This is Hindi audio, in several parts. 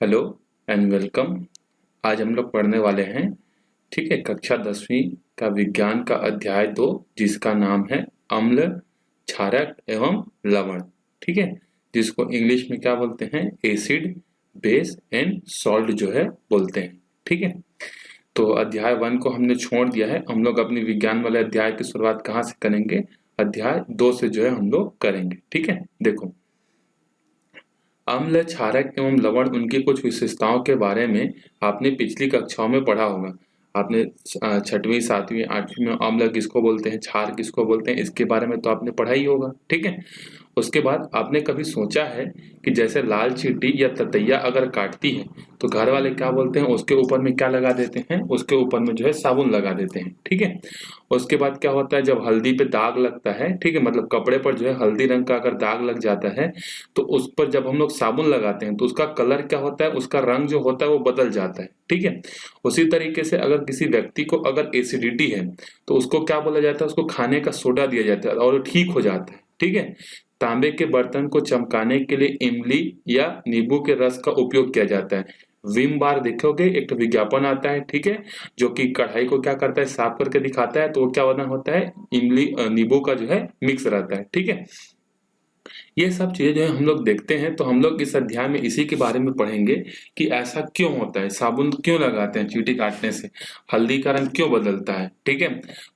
Hello and welcome. आज हम लोग पढ़ने वाले हैं, ठीक है, कक्षा 10वीं का विज्ञान का अध्याय 2, जिसका नाम है अम्ल, क्षारक एवं लवण। ठीक है, जिसको इंग्लिश में क्या बोलते हैं, एसिड, बेस एंड सॉल्ट जो है बोलते हैं। ठीक है, तो अध्याय 1 को हमने छोड़ दिया है। हम लोग अपनी विज्ञान वाले अध्याय की शुरुआत कहाँ से करेंगे, अध्याय 2 से जो है हम लोग करेंगे। ठीक है, देखो, अम्ल, क्षारक एवं लवण, उनकी कुछ विशेषताओं के बारे में आपने पिछली कक्षाओं में पढ़ा होगा। आपने 6वीं 7वीं 8वीं में अम्ल किसको बोलते हैं, क्षार किसको बोलते हैं, इसके बारे में तो आपने पढ़ा ही होगा। ठीक है, उसके बाद आपने कभी सोचा है कि जैसे लाल चींटी या ततैया अगर काटती है तो घर वाले क्या बोलते हैं, उसके ऊपर में क्या लगा देते हैं, उसके ऊपर में जो है साबुन लगा देते हैं। ठीक है, उसके बाद क्या होता है, जब हल्दी पे दाग लगता है, ठीक है, मतलब कपड़े पर जो है हल्दी रंग का अगर दाग लग जाता है तो उस पर जब हम लोग साबुन लगाते हैं तो उसका कलर क्या होता है, उसका रंग जो होता है वो बदल जाता है। ठीक है, उसी तरीके से अगर किसी व्यक्ति को अगर एसिडिटी है तो उसको क्या बोला जाता है, उसको खाने का सोडा दिया जाता है और वो ठीक हो जाता है। ठीक है, तांबे के बर्तन को चमकाने के लिए इमली या नींबू के रस का उपयोग किया जाता है। विम बार देखोगे, एक तो विज्ञापन आता है, ठीक है, जो कि कढ़ाई को क्या करता है, साफ करके दिखाता है, तो वो क्या बना होता है, इमली नींबू का जो है मिक्स रहता है। ठीक है, ये सब चीजें जो है हम लोग देखते हैं, तो हम लोग इस अध्याय में इसी के बारे में पढ़ेंगे कि ऐसा क्यों होता है, साबुन क्यों लगाते हैं चींटी काटने से, हल्दी का रंग क्यों बदलता है। ठीक है,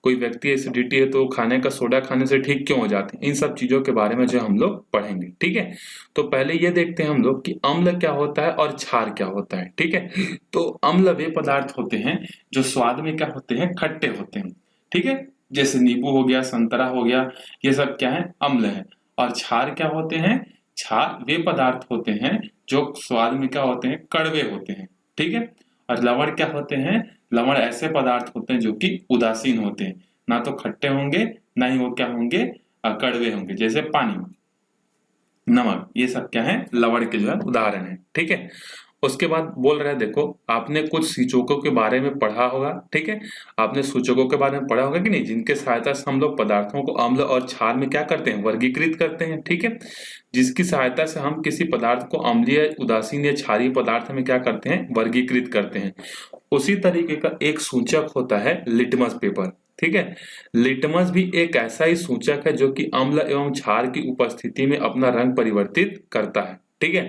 कोई व्यक्ति एसिडिटी है तो खाने का सोडा खाने से ठीक क्यों हो जाते हैं, इन सब चीजों के बारे में जो हम लोग पढ़ेंगे। ठीक है, तो पहले ये देखते हैं हम लोग कि अम्ल क्या होता है और क्षार क्या होता है। ठीक है, तो अम्ल वे पदार्थ होते हैं जो स्वाद में क्या होते हैं, खट्टे होते हैं। ठीक है, जैसे नींबू हो गया, संतरा हो गया, ये सब क्या है, अम्ल है। और क्षार क्या होते हैं, क्षार वे पदार्थ होते हैं जो स्वाद में क्या होते हैं, कड़वे होते हैं। ठीक है, और लवण क्या होते हैं, लवण ऐसे पदार्थ होते हैं जो कि उदासीन होते हैं, ना तो खट्टे होंगे ना ही वो क्या होंगे, कड़वे होंगे, जैसे पानी, नमक, ये सब क्या है, लवण के जो है उदाहरण है। ठीक है, उसके बाद बोल रहे हैं, देखो, आपने कुछ सूचकों के बारे में पढ़ा होगा। ठीक है, आपने सूचकों के बारे में पढ़ा होगा कि नहीं, जिनके सहायता से हम लोग पदार्थों को अम्ल और क्षार में क्या करते हैं, वर्गीकृत करते हैं। ठीक है, जिसकी सहायता से हम किसी पदार्थ को अम्लीय, उदासीन या क्षारीय पदार्थ में क्या करते हैं, वर्गीकृत करते हैं। उसी तरीके का एक सूचक होता है लिटमस पेपर। ठीक है, लिटमस भी एक ऐसा ही सूचक है जो कि अम्ल एवं क्षार की उपस्थिति में अपना रंग परिवर्तित करता है। ठीक है,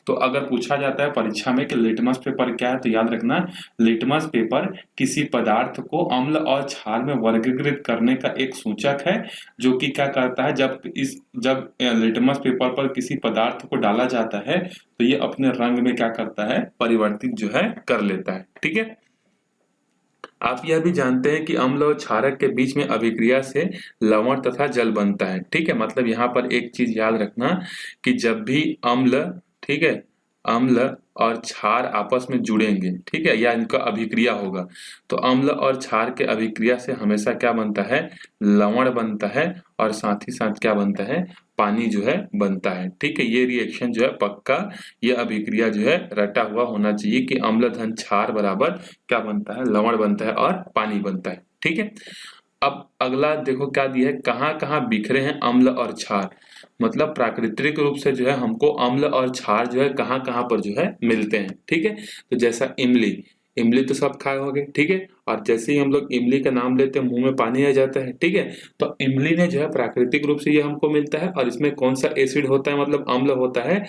तो अगर पूछा जाता है परीक्षा में कि लिटमस पेपर क्या है, तो याद रखना, लिटमस पेपर किसी पदार्थ को अम्ल और क्षार में वर्गीकृत करने का एक सूचक है, जो कि क्या करता है, जब लिटमस पेपर पर किसी पदार्थ को डाला जाता है तो ये अपने रंग में क्या करता है, परिवर्तित जो है कर लेता है। ठीक है, आप यह भी जानते हैं कि अम्ल और क्षारक के बीच में अभिक्रिया से लवण तथा जल बनता है। ठीक है, मतलब यहाँ पर एक चीज याद रखना कि जब भी अम्ल, ठीक है, अम्ल और क्षार आपस में जुड़ेंगे, ठीक है, या इनका अभिक्रिया होगा, तो अम्ल और क्षार के अभिक्रिया से हमेशा क्या बनता है, लवण बनता है, और साथ ही साथ क्या बनता है, पानी जो है बनता है। ठीक है, ये रिएक्शन जो है पक्का, ये अभिक्रिया जो है रटा हुआ होना चाहिए कि अम्ल धन क्षार बराबर क्या बनता है, लवण बनता है और पानी बनता है। ठीक है, अब अगला देखो क्या दिया है, कहाँ कहाँ बिखरे हैं अम्ल और क्षार, मतलब प्राकृतिक रूप से जो है हमको अम्ल और क्षार जो है कहाँ कहाँ पर जो है मिलते हैं। ठीक है, तो जैसा इमली, इमली तो सब खाए होंगे। ठीक है, और जैसे ही हम लोग इमली का नाम लेते हैं मुंह में पानी आ जाता है। ठीक है, तो इमली ने जो है प्राकृतिक रूप से ये हमको मिलता है, और इसमें कौन सा एसिड होता है, मतलब अम्ल होता है,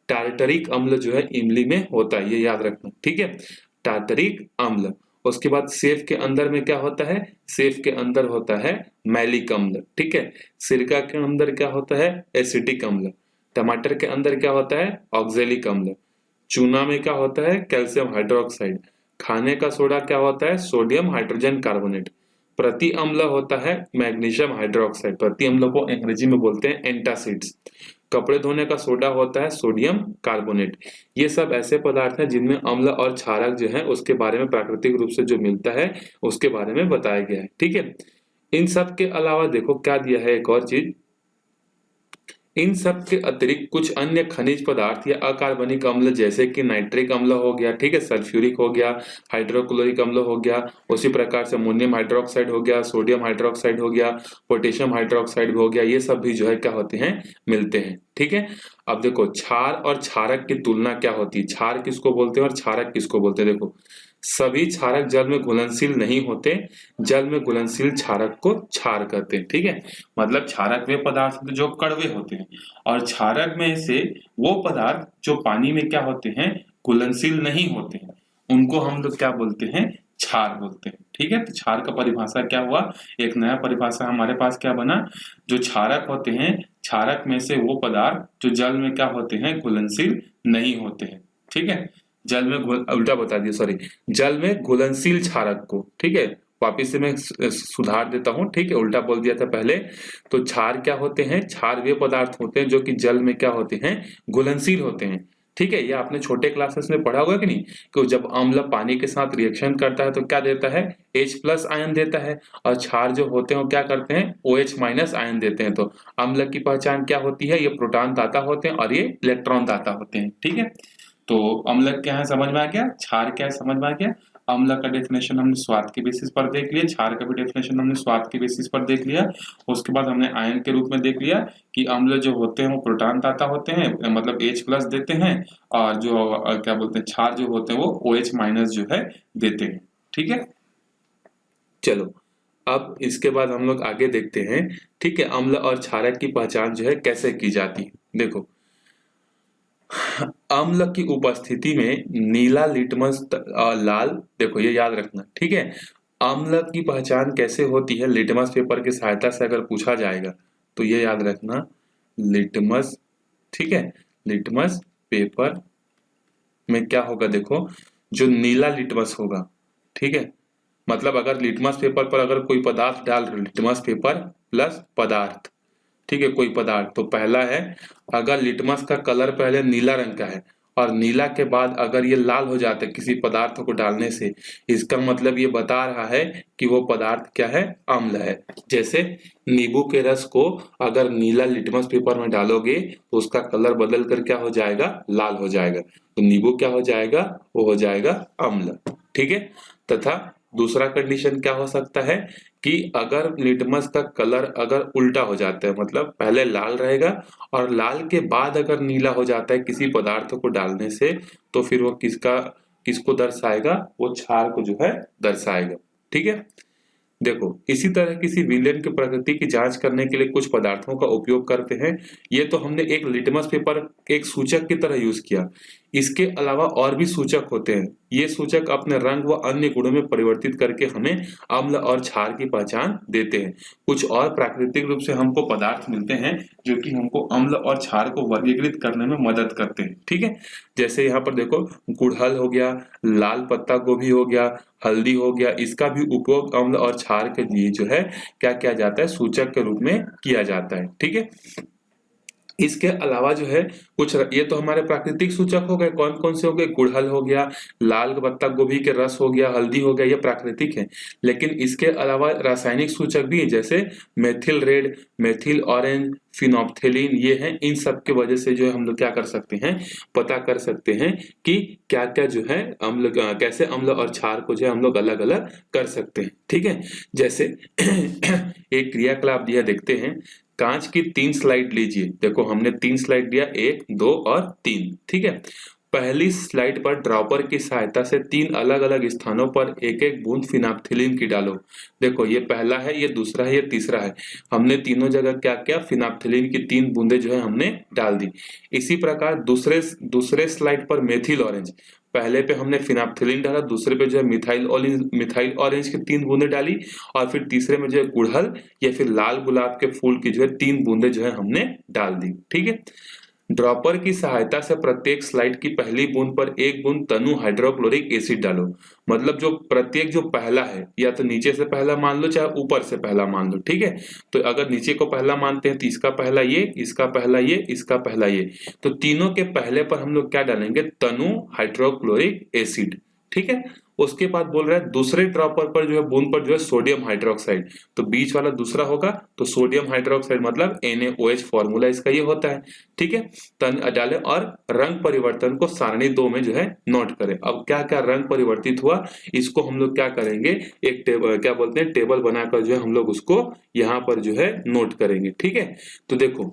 टार्टरिक अम्ल जो है इमली में होता है, ये याद रखना। ठीक है, टार्टरिक अम्ल। उसके बाद सेब के अंदर में क्या होता है, सेब के अंदर होता है मैलिक अम्ल। ठीक है, सिरका के अंदर क्या होता है, एसिटिक अम्ल। टमाटर के अंदर क्या होता है, ऑक्जेलिक अम्ल। चूना में क्या होता है, कैल्शियम हाइड्रोक्साइड। खाने का सोडा क्या होता है, सोडियम हाइड्रोजन कार्बोनेट। प्रति अम्ल होता है मैग्नीशियम हाइड्रोक्साइड, प्रति अम्ल को अंग्रेजी में बोलते हैं एंटासिड्स। कपड़े धोने का सोडा होता है सोडियम कार्बोनेट। ये सब ऐसे पदार्थ हैं जिनमें अम्ल और क्षारक जो है उसके बारे में प्राकृतिक रूप से जो मिलता है उसके बारे में बताया गया है। ठीक है, इन सब के अलावा देखो क्या दिया है, एक और चीज, इन सब के अतिरिक्त कुछ अन्य खनिज पदार्थ या अकार्बनिक अम्ल जैसे कि नाइट्रिक अम्ल हो गया, ठीक है, सल्फ्यूरिक हो गया, हाइड्रोक्लोरिक अम्ल हो गया, उसी प्रकार से अमोनियम हाइड्रोक्साइड हो गया, सोडियम हाइड्रोक्साइड हो गया, पोटेशियम हाइड्रोक्साइड हो गया, ये सब भी जो है क्या होते हैं, मिलते हैं। ठीक है, अब देखो क्षार और क्षारक की तुलना क्या होती है, क्षार किसको बोलते हैं और क्षारक किसको बोलते हैं। देखो सभी क्षारक जल में घुलनशील नहीं होते, जल में घुलनशील क्षारक को क्षार कहते हैं। ठीक है, मतलब क्षारक वे पदार्थ होते हैं जो कड़वे होते हैं, और क्षारक में से वो पदार्थ जो पानी में क्या होते हैं, घुलनशील नहीं होते हैं, उनको हम लोग क्या बोलते हैं, क्षार बोलते हैं। ठीक है, तो क्षार का परिभाषा क्या हुआ, एक नया परिभाषा हमारे पास क्या बना, जो क्षारक होते हैं, क्षारक में से वो पदार्थ जो जल में क्या होते हैं, घुलनशील नहीं होते हैं। ठीक है, जल में उल्टा बता दिया, सॉरी, जल में घुलनशील क्षारक को, ठीक है, वापिस से मैं सुधार देता हूं, ठीक है, उल्टा बोल दिया था पहले। तो क्षार क्या होते हैं, क्षार वे पदार्थ होते हैं जो कि जल में क्या होते हैं, घुलनशील होते हैं। ठीक है, ये आपने छोटे क्लासेस में पढ़ा होगा कि नहीं, कि जब अम्ल पानी के साथ रिएक्शन करता है तो क्या देता है, H+ आयन देता है, और क्षार जो होते हैं वो क्या करते हैं, OH- आयन देते हैं। तो अम्ल की पहचान क्या होती है, ये प्रोटॉन दाता होते हैं और ये इलेक्ट्रॉन दाता होते हैं। ठीक है, तो अम्ल क्या है समझ में आ गया, क्षार क्या है समझ में आ गया। अम्ल का डेफिनेशन हमने स्वाद के बेसिस पर देख लिया, क्षार का भी डेफिनेशन हमने स्वाद के बेसिस पर देख लिया। उसके बाद हमने आयन के रूप में देख लिया कि अम्ल जो होते हैं वो प्रोटॉन दाता होते हैं, मतलब H+ देते हैं, और जो क्या बोलते हैं, क्षार जो होते हैं वो OH- जो है देते हैं। ठीक है, चलो अब इसके बाद हम लोग आगे देखते हैं। ठीक है, अम्ल और क्षारक की पहचान जो है कैसे की जाती है। देखो अम्ल की उपस्थिति में नीला लिटमस लाल, देखो ये याद रखना। ठीक है, अम्ल की पहचान कैसे होती है, लिटमस पेपर की सहायता से अगर पूछा जाएगा तो ये याद रखना, लिटमस, ठीक है, लिटमस पेपर में क्या होगा, देखो जो नीला लिटमस होगा, ठीक है, मतलब अगर लिटमस पेपर पर अगर कोई पदार्थ डाल रहे हो, लिटमस पेपर प्लस पदार्थ, ठीक है, कोई पदार्थ, तो पहला है, अगर लिटमस का कलर पहले नीला रंग का है और नीला के बाद अगर ये लाल हो जाता है किसी पदार्थ को डालने से, इसका मतलब ये बता रहा है कि वो पदार्थ क्या है, अम्ल है। जैसे नींबू के रस को अगर नीला लिटमस पेपर में डालोगे तो उसका कलर बदल कर क्या हो जाएगा, लाल हो जाएगा, तो नींबू क्या हो जाएगा, वो हो जाएगा अम्ल। ठीक है, तथा दूसरा कंडीशन क्या हो सकता है कि अगर लिटमस का कलर अगर उल्टा हो जाता है, मतलब पहले लाल रहेगा और लाल के बाद अगर नीला हो जाता है किसी पदार्थ को डालने से, तो फिर वो किसको दर्शाएगा, वो क्षार को जो है दर्शाएगा। ठीक है, देखो इसी तरह किसी विलेन की प्रकृति की जांच करने के लिए कुछ पदार्थों का उपयोग करते हैं। ये तो हमने एक लिटमस पेपर एक सूचक की तरह यूज किया, इसके अलावा और भी सूचक होते हैं। ये सूचक अपने रंग व अन्य गुणों में परिवर्तित करके हमें अम्ल और क्षार की पहचान देते हैं। कुछ और प्राकृतिक रूप से हमको पदार्थ मिलते हैं जो कि हमको अम्ल और क्षार को वर्गीकृत करने में मदद करते हैं। ठीक है, जैसे यहाँ पर देखो गुड़हल हो गया, लाल पत्ता गोभी हो गया, हल्दी हो गया, इसका भी उपयोग अम्ल और क्षार के लिए जो है क्या किया जाता है, सूचक के रूप में किया जाता है। ठीक है, इसके अलावा जो है कुछ, ये तो हमारे प्राकृतिक सूचक हो गए, कौन कौन से हो गए, गुड़हल हो गया, लाल पत्ता गोभी के रस हो गया, हल्दी हो गया, ये प्राकृतिक है। लेकिन इसके अलावा रासायनिक सूचक भी है, जैसे मेथिल रेड, मेथिल ऑरेंज, फिनोप्थेलिन, ये हैं। इन सब के वजह से जो है हम लोग क्या कर सकते हैं, पता कर सकते हैं कि क्या क्या जो है अम्ल, कैसे अम्ल और क्षार को जो है हम लोग अलग अलग कर सकते हैं। ठीक है, जैसे एक क्रियाकलाप दिया, देखते हैं। कांच की 3 स्लाइड लीजिए, देखो हमने 3 स्लाइड लिया, 1, 2 और 3। ठीक है, पहली स्लाइड पर ड्रॉपर की सहायता से 3 अलग अलग स्थानों पर एक एक बूंद फिनाप्थिलीन की डालो। देखो ये पहला है, ये दूसरा है, ये तीसरा है। हमने तीनों जगह क्या किया, फिनाप्थिलीन की 3 बूंदे जो है हमने डाल दी। इसी प्रकार दूसरे स्लाइड पर मेथिल ऑरेंज, पहले पे हमने फिनाप्थिलीन डाला, दूसरे पे जो है मिथाइल ऑरेंज की 3 बूंदे डाली, और फिर तीसरे में जो है गुड़हल या फिर लाल गुलाब के फूल की जो है 3 बूंदे जो है हमने डाल दी। ठीक है, ड्रॉपर की सहायता से प्रत्येक स्लाइड की पहली बूंद पर 1 बूंद तनु हाइड्रोक्लोरिक एसिड डालो। मतलब जो प्रत्येक जो पहला है, या तो नीचे से पहला मान लो चाहे ऊपर से पहला मान लो। ठीक है, तो अगर नीचे को पहला मानते हैं तो इसका पहला ये, इसका पहला ये, इसका पहला ये, तो तीनों के पहले पर हम लोग क्या डालेंगे, तनु हाइड्रोक्लोरिक एसिड। ठीक है। उसके बाद बोल रहा है दूसरे ड्रॉपर पर जो है बूंद पर जो है सोडियम हाइड्रोक्साइड, तो बीच वाला दूसरा होगा तो सोडियम हाइड्रोक्साइड मतलब NaOH, फॉर्मूला इसका ये होता है। ठीक है, तन डाले और रंग परिवर्तन को सारणी 2 में जो है नोट करें। अब क्या क्या रंग परिवर्तित हुआ इसको हम लोग क्या करेंगे, एक टेबल क्या बोलते हैं टेबल बनाकर जो है हम लोग उसको यहाँ पर जो है नोट करेंगे। ठीक है, तो देखो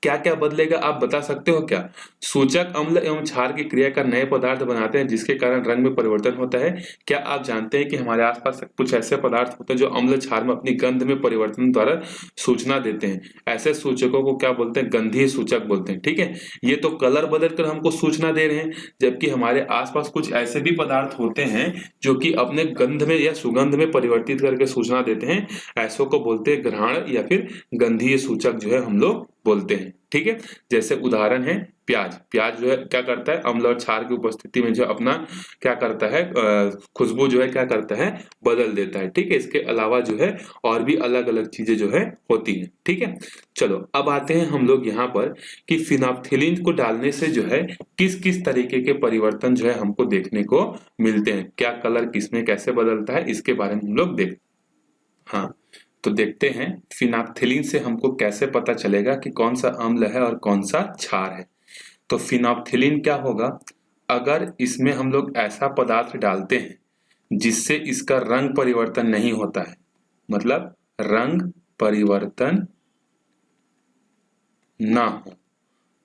क्या क्या बदलेगा आप बता सकते हो क्या? सूचक अम्ल एवं क्षार की क्रिया कर नए पदार्थ बनाते हैं जिसके कारण रंग में परिवर्तन होता है। क्या आप जानते हैं कि हमारे आसपास कुछ ऐसे पदार्थ होते हैं जो अम्ल क्षार में अपनी गंध में परिवर्तन द्वारा सूचना देते हैं? ऐसे सूचकों को क्या बोलते हैं? गंधीय सूचक बोलते हैं। ठीक है, ये तो कलर बदल कर हमको सूचना दे रहे हैं, जबकि हमारे आसपास कुछ ऐसे भी पदार्थ होते हैं जो कि अपने गंध में या सुगंध में परिवर्तित करके सूचना देते हैं। ऐसों को बोलते हैं ग्रहण या फिर गंधीय सूचक जो है हम लोग बोलते हैं। ठीक है, जैसे उदाहरण है प्याज। प्याज जो है क्या करता है, अम्ल और क्षार की उपस्थिति में जो अपना क्या करता है खुशबू जो है क्या करता है बदल देता है। ठीक है, इसके अलावा जो है और भी अलग अलग चीजें जो है होती हैं। ठीक है, चलो अब आते हैं हम लोग यहाँ पर कि फिनोल्फ्थालीन को डालने से जो है किस किस तरीके के परिवर्तन जो है हमको देखने को मिलते हैं, क्या कलर किसमें कैसे बदलता है, इसके बारे में हम लोग देख हाँ तो देखते हैं फिनोल्फ्थालीन से हमको कैसे पता चलेगा कि कौन सा अम्ल है और कौन सा क्षार है। तो फिनोल्फ्थालीन क्या होगा, अगर इसमें हम लोग ऐसा पदार्थ डालते हैं जिससे इसका रंग परिवर्तन नहीं होता है, मतलब रंग परिवर्तन ना हो,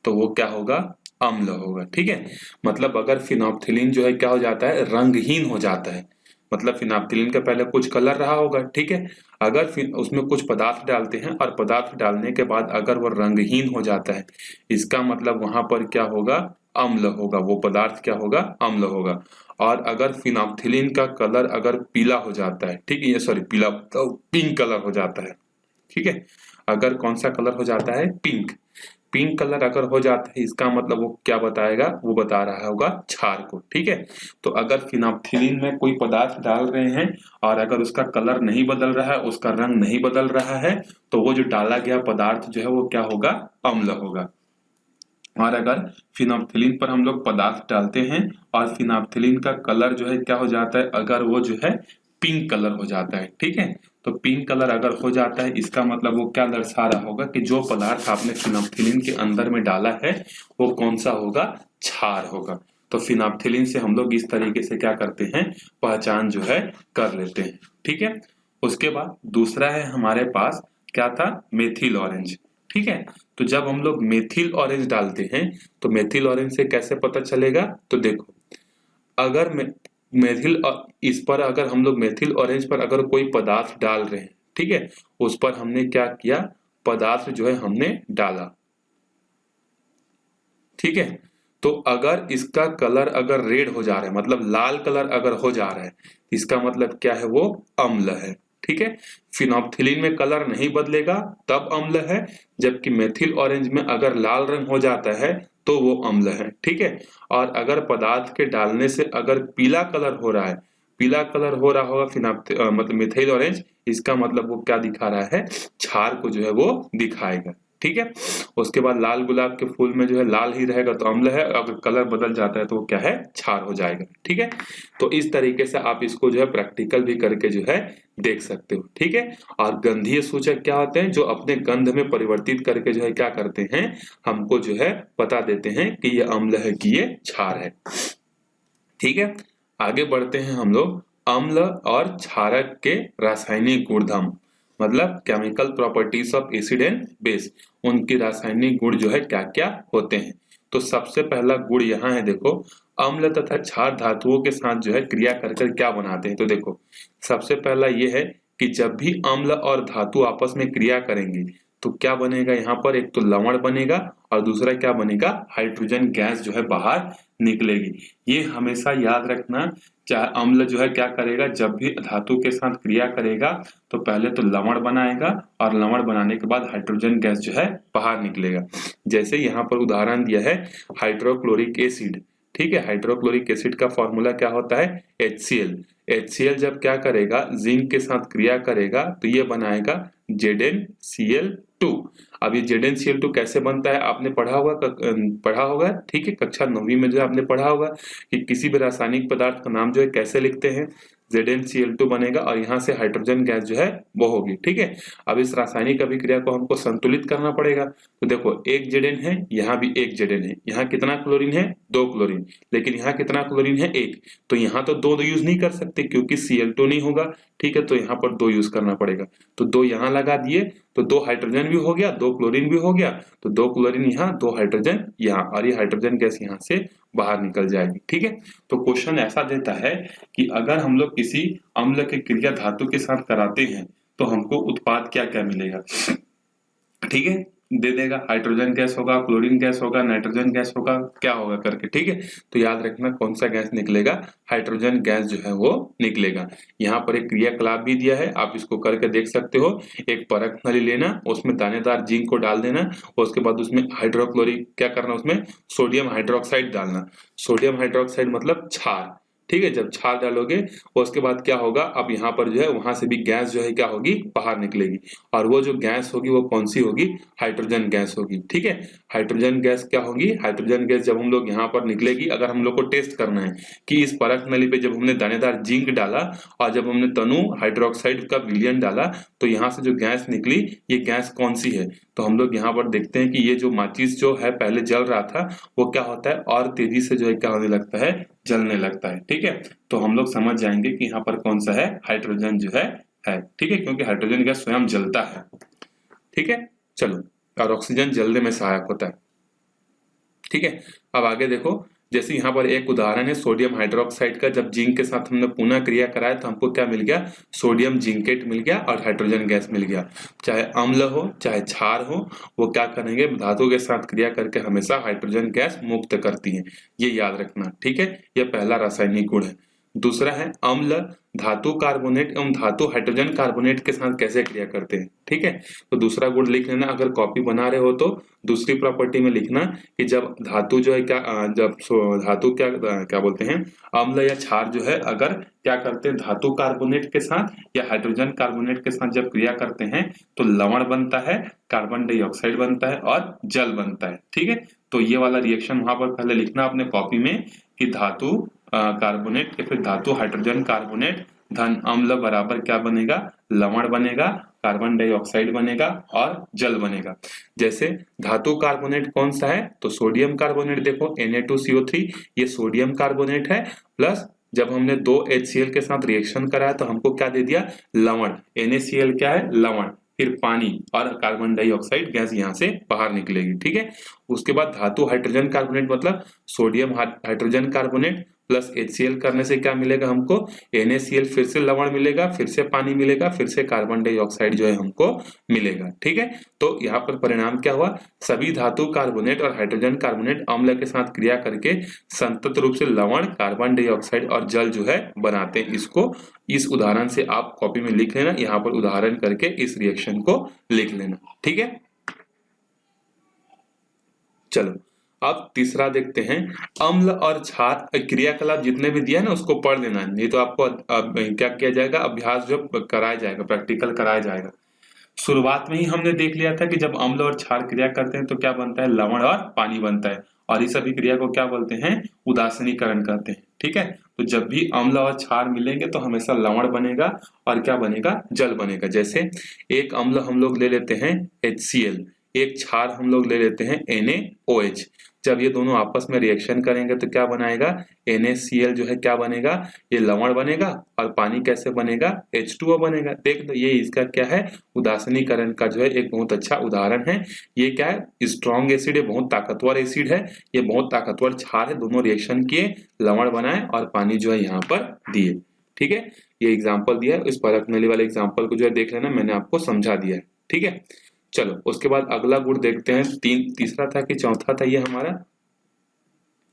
तो वो क्या होगा, अम्ल होगा। ठीक है, मतलब अगर फिनोल्फ्थालीन जो है क्या हो जाता है, रंगहीन हो जाता है, मतलब फिनोल्फ्थालीन का पहले कुछ कलर रहा होगा। ठीक है, अगर फिर उसमें कुछ पदार्थ डालते हैं और पदार्थ डालने के बाद अगर वो रंगहीन हो जाता है, इसका मतलब वहां पर क्या होगा, अम्ल होगा, वो पदार्थ क्या होगा, अम्ल होगा। और अगर फिनोल्फ्थालीन का कलर अगर पीला हो जाता है, ठीक है, ये सॉरी पीला तो पिंक कलर हो जाता है। ठीक है, अगर कौन सा कलर हो जाता है, पिंक, पिंक कलर अगर हो जाता है इसका मतलब वो क्या बताएगा, वो बता रहा होगा क्षार को। ठीक है, तो अगर फिनोल्फ्थालीन में कोई पदार्थ डाल रहे हैं और अगर उसका कलर नहीं बदल रहा है, उसका रंग नहीं बदल रहा है, तो वो जो डाला गया पदार्थ जो है वो क्या होगा, अम्ल होगा। और अगर फिनोल्फ्थालीन पर हम लोग पदार्थ डालते हैं और फिनोल्फ्थालीन का कलर जो है क्या हो जाता है, अगर वो जो है पिंक कलर हो जाता है, ठीक है, तो पिंक कलर अगर हो जाता है इसका मतलब वो क्या दर्शा रहा होगा कि जो पदार्थ आपने फिनोल्फ्थालीन के अंदर में डाला है वो कौन सा होगा, क्षार होगा। तो फिनोल्फ्थालीन से हम लोग इस तरीके से क्या करते हैं, पहचान जो है कर लेते हैं। ठीक है, उसके बाद दूसरा है हमारे पास क्या था, मेथिल ऑरेंज। ठीक है, तो जब हम लोग मेथिल ऑरेंज डालते हैं तो मेथिल ऑरेंज से कैसे पता चलेगा, तो देखो अगर मेथिल इस पर अगर हम लोग मेथिल ऑरेंज पर अगर कोई पदार्थ डाल रहे हैं, ठीक है, उस पर हमने क्या किया, पदार्थ जो है हमने डाला। ठीक है, तो अगर इसका कलर अगर रेड हो जा रहा है, मतलब लाल कलर अगर हो जा रहा है, इसका मतलब क्या है, वो अम्ल है। ठीक है, फिनोल्फ्थालीन में कलर नहीं बदलेगा तब अम्ल है, जबकि मेथिल ऑरेंज में अगर लाल रंग हो जाता है तो वो अम्ल है। ठीक है, और अगर पदार्थ के डालने से अगर पीला कलर हो रहा है, पीला कलर हो रहा होगा मतलब मेथिल ऑरेंज, इसका मतलब वो क्या दिखा रहा है, क्षार को जो है वो दिखाएगा। ठीक है, उसके बाद लाल गुलाब के फूल में जो है लाल ही रहेगा तो अम्ल है, अगर कलर बदल जाता है तो वो क्या है, क्षार हो जाएगा। ठीक है, तो इस तरीके से आप इसको जो है प्रैक्टिकल भी करके जो है देख सकते हो। ठीक है, और गंधीय सूचक क्या होते हैं, जो अपने गंध में परिवर्तित करके जो है क्या करते हैं, हमको जो है बता देते हैं कि ये अम्ल है कि ये क्षार है। ठीक है, आगे बढ़ते हैं हम लोग अम्ल और क्षारक के रासायनिक गुणधर्म, मतलब chemical properties of acid and base, उनके रासायनिक गुण जो है क्या क्या होते हैं। तो सबसे पहला गुण यहाँ है, देखो अम्ल तथा क्षार धातुओं के साथ जो है क्रिया कर कर क्या बनाते हैं। तो देखो सबसे पहला ये है कि जब भी अम्ल और धातु आपस में क्रिया करेंगे तो क्या बनेगा, यहाँ पर एक तो लवण बनेगा और दूसरा क्या बनेगा, हाइड्रोजन गैस जो है बाहर निकलेगी। ये हमेशा याद रखना, चाहे अम्ल जो है क्या करेगा, जब भी धातु के साथ क्रिया करेगा तो पहले तो लवण बनाएगा और लवण बनाने के बाद हाइड्रोजन गैस जो है बाहर निकलेगा। जैसे यहाँ पर उदाहरण दिया है हाइड्रोक्लोरिक एसिड। ठीक है, हाइड्रोक्लोरिक एसिड का फॉर्मूला क्या होता है, HCl। HCl जब क्या करेगा, जिंक के साथ क्रिया करेगा तो ये बनाएगा ZnCl+। टू। अब ये ZnCl2 कैसे बनता है आपने पढ़ा होगा, ठीक है, कक्षा 9वीं में जो आपने पढ़ा होगा कि किसी भी रासायनिक पदार्थ का नाम जो है कैसे लिखते हैं, ZnCl2 बनेगा और यहाँ से हाइड्रोजन गैस जो है वो होगी, ठीक है। अब इस रासायनिक अभिक्रिया को हमको संतुलित करना पड़ेगा, तो देखो एक Zn है, यहाँ भी एक Zn है, यहाँ कितना क्लोरीन है, 2 क्लोरीन, लेकिन यहाँ कितना क्लोरीन है, 1, तो यहाँ तो 2 यूज नहीं कर सकते क्योंकि Cl2 नहीं होगा, ठीक है, तो यहाँ पर 2 यूज करना पड़ेगा, तो 2 यहाँ लगा दिए तो 2 हाइड्रोजन भी हो गया, 2 क्लोरीन भी हो गया, तो 2 क्लोरीन यहाँ, 2 हाइड्रोजन यहाँ, और ये हाइड्रोजन गैस यहाँ से बाहर निकल जाएगी, ठीक है। तो क्वेश्चन ऐसा देता है कि अगर हम लोग किसी अम्ल की क्रिया धातु के साथ कराते हैं तो हमको उत्पाद क्या क्या मिलेगा, ठीक है, दे देगा, हाइड्रोजन गैस होगा, क्लोरीन गैस होगा, नाइट्रोजन गैस होगा, क्या होगा करके, ठीक है। तो याद रखना कौन सा गैस निकलेगा, हाइड्रोजन गैस जो है वो निकलेगा। यहाँ पर एक क्रियाकलाप भी दिया है, आप इसको करके देख सकते हो। एक परख नली लेना, उसमें दानेदार जिंक को डाल देना, और उसके बाद उसमें हाइड्रोक्लोरिक क्या करना, उसमें सोडियम हाइड्रोक्साइड डालना। सोडियम हाइड्रोक्साइड मतलब क्षार, ठीक है। जब क्षार डालोगे उसके बाद क्या होगा, अब यहाँ पर जो है वहां से भी गैस जो है क्या होगी, बाहर निकलेगी, और वो जो गैस होगी वो कौन सी होगी, हाइड्रोजन गैस होगी, ठीक है। हाइड्रोजन गैस क्या होगी, हाइड्रोजन गैस जब हम लोग यहाँ पर निकलेगी, अगर हम लोग को टेस्ट करना है कि इस परख नली पे जब हमने दानेदार जिंक डाला और जब हमने तनु हाइड्रोक्साइड का विलयन डाला तो यहाँ से जो गैस निकली ये गैस कौन सी है, तो हम लोग यहाँ पर देखते हैं कि ये जो माचिस जो है पहले जल रहा था वो क्या होता है और तेजी से जो है क्या होने लगता है, जलने लगता है, ठीक है। तो हम लोग समझ जाएंगे कि यहाँ पर कौन सा है, हाइड्रोजन जो है, ठीक है, क्योंकि हाइड्रोजन गैस स्वयं जलता है, ठीक है। चलो, और ऑक्सीजन जलने में सहायक होता है, ठीक है। अब आगे देखो, जैसे यहाँ पर एक उदाहरण है सोडियम हाइड्रोक्साइड का, जब जिंक के साथ हमने पुनः क्रिया कराया तो हमको क्या मिल गया, सोडियम जिंकेट मिल गया और हाइड्रोजन गैस मिल गया। चाहे अम्ल हो चाहे क्षार हो, वो क्या करेंगे, धातु के साथ क्रिया करके हमेशा हाइड्रोजन गैस मुक्त करती है, ये याद रखना, ठीक है। यह पहला रासायनिक गुण है। दूसरा है अम्ल धातु कार्बोनेट एवं धातु हाइड्रोजन कार्बोनेट के साथ कैसे क्रिया करते हैं, ठीक है। तो दूसरा गुण लिख लेना, अगर कॉपी बना रहे हो तो दूसरी प्रॉपर्टी में लिखना कि जब धातु जो है क्या, जब धातु क्या बोलते हैं, अम्ल या क्षार जो है अगर क्या करते हैं, धातु कार्बोनेट के साथ या हाइड्रोजन कार्बोनेट के साथ जब क्रिया करते हैं तो लवण बनता है, कार्बन डाइऑक्साइड बनता है और जल बनता है, ठीक है। तो ये वाला रिएक्शन वहां पर पहले लिखना अपने कॉपी में कि धातु कार्बोनेट या फिर धातु हाइड्रोजन कार्बोनेट धन अम्ल बराबर क्या बनेगा, लवण बनेगा, कार्बन डाइऑक्साइड बनेगा और जल बनेगा। जैसे धातु कार्बोनेट कौन सा है, तो सोडियम कार्बोनेट, देखो Na2CO3 ये सोडियम कार्बोनेट है, प्लस जब हमने 2 HCl के साथ रिएक्शन कराया तो हमको क्या दे दिया, लवण, NaCl क्या है, लवण, फिर पानी और कार्बन डाइऑक्साइड गैस यहाँ से बाहर निकलेगी, ठीक है। उसके बाद धातु हाइड्रोजन कार्बोनेट मतलब sodium hydrogen carbonate plus HCl करने से क्या मिलेगा हमको, NaCl, फिर से लवण मिलेगा, फिर से पानी मिलेगा, फिर से कार्बन डाइऑक्साइड जो है हमको मिलेगा, ठीक है। तो यहाँ पर परिणाम क्या हुआ, सभी धातु कार्बोनेट और हाइड्रोजन कार्बोनेट अम्ल के साथ क्रिया करके संतत रूप से लवण, कार्बन डाइऑक्साइड और जल जो है बनाते हैं। इसको इस उदाहरण से आप कॉपी में लिख लेना, यहाँ पर उदाहरण करके इस रिएक्शन को लिख लेना, ठीक है। चलो अब तीसरा देखते हैं, अम्ल और क्षार क्रियाकलाप जितने भी दिया है ना उसको पढ़ लेना, नहीं तो आपको क्या किया जाएगा, अभ्यास जो कराया जाएगा, प्रैक्टिकल कराया जाएगा। शुरुआत में ही हमने देख लिया था कि जब अम्ल और क्षार क्रिया करते हैं तो क्या बनता है, लवण और पानी बनता है, और इस अभिक्रिया को क्या बोलते हैं, उदासीनीकरण कहते हैं, ठीक है। तो जब भी अम्ल और क्षार मिलेंगे तो हमेशा लवण बनेगा और क्या बनेगा, जल बनेगा। जैसे एक अम्ल हम लोग ले लेते हैं HCl, एक क्षार हम लोग ले लेते हैं NaOH, जब ये दोनों आपस में रिएक्शन करेंगे तो क्या बनाएगा, NaCl जो है क्या बनेगा, ये लवण बनेगा, और पानी कैसे बनेगा, H2O बनेगा। देख लो ये इसका क्या है, उदासीनीकरण का जो है एक बहुत अच्छा उदाहरण है। ये क्या है, स्ट्रॉन्ग एसिड है, बहुत ताकतवर एसिड है, ये बहुत ताकतवर क्षार है, दोनों रिएक्शन किए, लवण बनाए और पानी जो है यहाँ पर दिए, ठीक है। ये एग्जाम्पल दिया है, इस परख नली वाले एग्जाम्पल को जो है देख लेना, मैंने आपको समझा दिया है, ठीक है। चलो उसके बाद अगला गुण देखते हैं, तीसरा था कि चौथा था, ये हमारा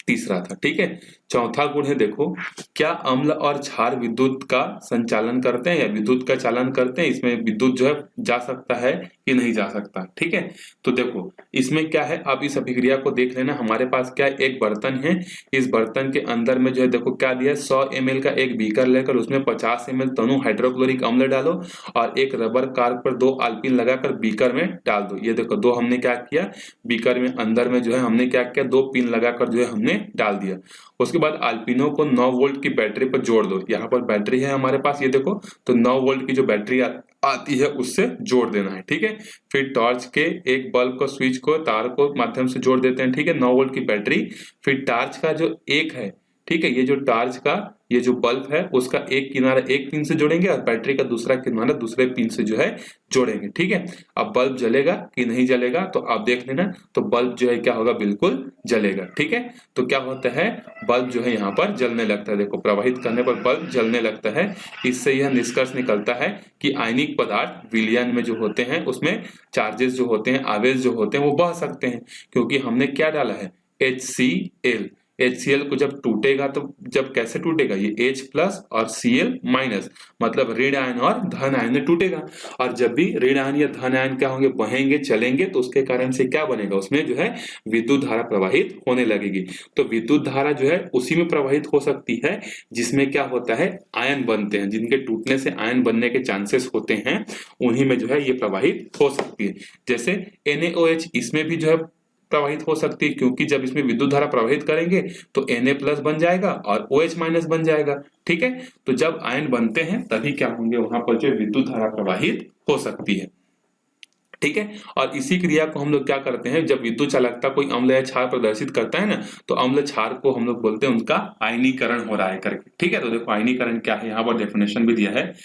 तीसरा था, ठीक है। चौथा गुण है देखो, क्या अम्ल और क्षार विद्युत का संचालन करते हैं या विद्युत का चालन करते हैं? इसमें विद्युत जो है जा सकता है कि नहीं जा सकता, ठीक है। तो देखो इसमें क्या है, आप इस अभिक्रिया को देख लेना। हमारे पास क्या है, एक बर्तन है, इस बर्तन के अंदर में जो है देखो क्या दिया है, 100 ml का एक बीकर लेकर उसमें 50 ml तनु हाइड्रोक्लोरिक अम्ल डालो और एक रबर कार्क पर 2 अल्पिन लगाकर बीकर में डाल दो। ये देखो दो हमने क्या किया, बीकर में अंदर में जो है हमने क्या किया, 2 पिन लगाकर जो है हमने डाल दिया। उसके बाद अल्पिनो को 9 वोल्ट की बैटरी पर जोड़ दो। यहाँ पर बैटरी है हमारे पास, ये देखो, तो 9 वोल्ट की जो बैटरी आती है उससे जोड़ देना है, ठीक है। फिर टॉर्च के एक बल्ब को स्विच को तार को माध्यम से जोड़ देते हैं, ठीक है, 9 वोल्ट की बैटरी। फिर टॉर्च का जो एक है, ठीक है, ये जो टॉर्च का ये जो बल्ब है उसका एक किनारा एक पिन से जोड़ेंगे और बैटरी का दूसरा किनारा दूसरे पिन से जो है जोड़ेंगे, ठीक है। अब बल्ब जलेगा कि नहीं जलेगा तो आप देख लेना, तो बल्ब जो है क्या होगा, बिल्कुल जलेगा, ठीक है। तो क्या होता है, बल्ब जो है यहाँ पर जलने लगता है, देखो प्रवाहित करने पर बल्ब जलने लगता है। इससे यह निष्कर्ष निकलता है कि आयनिक पदार्थ विलयन में जो होते हैं उसमें चार्जेस जो होते हैं, आवेश जो होते हैं वो बह सकते हैं, क्योंकि हमने क्या डाला है, HCl। HCl को जब टूटेगा तो जब कैसे टूटेगा, ये H प्लस और Cl माइनस, मतलब ऋण आयन और धन आयन में टूटेगा। और जब भी ऋण आयन या धन आयन क्या होंगे, बहेंगे चलेंगे, तो उसके कारण से क्या बनेगा, उसमें जो है विद्युत धारा प्रवाहित होने लगेगी। तो विद्युत धारा जो है उसी में प्रवाहित हो सकती है जिसमें क्या होता है, आयन बनते हैं, जिनके टूटने से आयन बनने के चांसेस होते हैं, उन्हीं में जो है ये प्रवाहित हो सकती है। जैसे NaOH, इसमें भी जो है प्रवाहित हो सकती है, क्योंकि जब इसमें विद्युत धारा प्रवाहित करेंगे तो Na प्लस बन जाएगा और OH माइनस बन जाएगा, ठीक है। तो जब आयन बनते हैं तभी क्या होंगे, वहां पर जो विद्युत धारा प्रवाहित हो सकती है, ठीक है। और इसी क्रिया को हम लोग क्या करते हैं, जब विद्युत चालकता कोई अम्ल या क्षार प्रदर्शित करता है ना, तो अम्ल क्षार को हम लोग बोलते हैं उनका आयनीकरण हो रहा है करके, ठीक है। तो देखो आयनीकरण क्या है, यहाँ पर डेफिनेशन भी दिया है।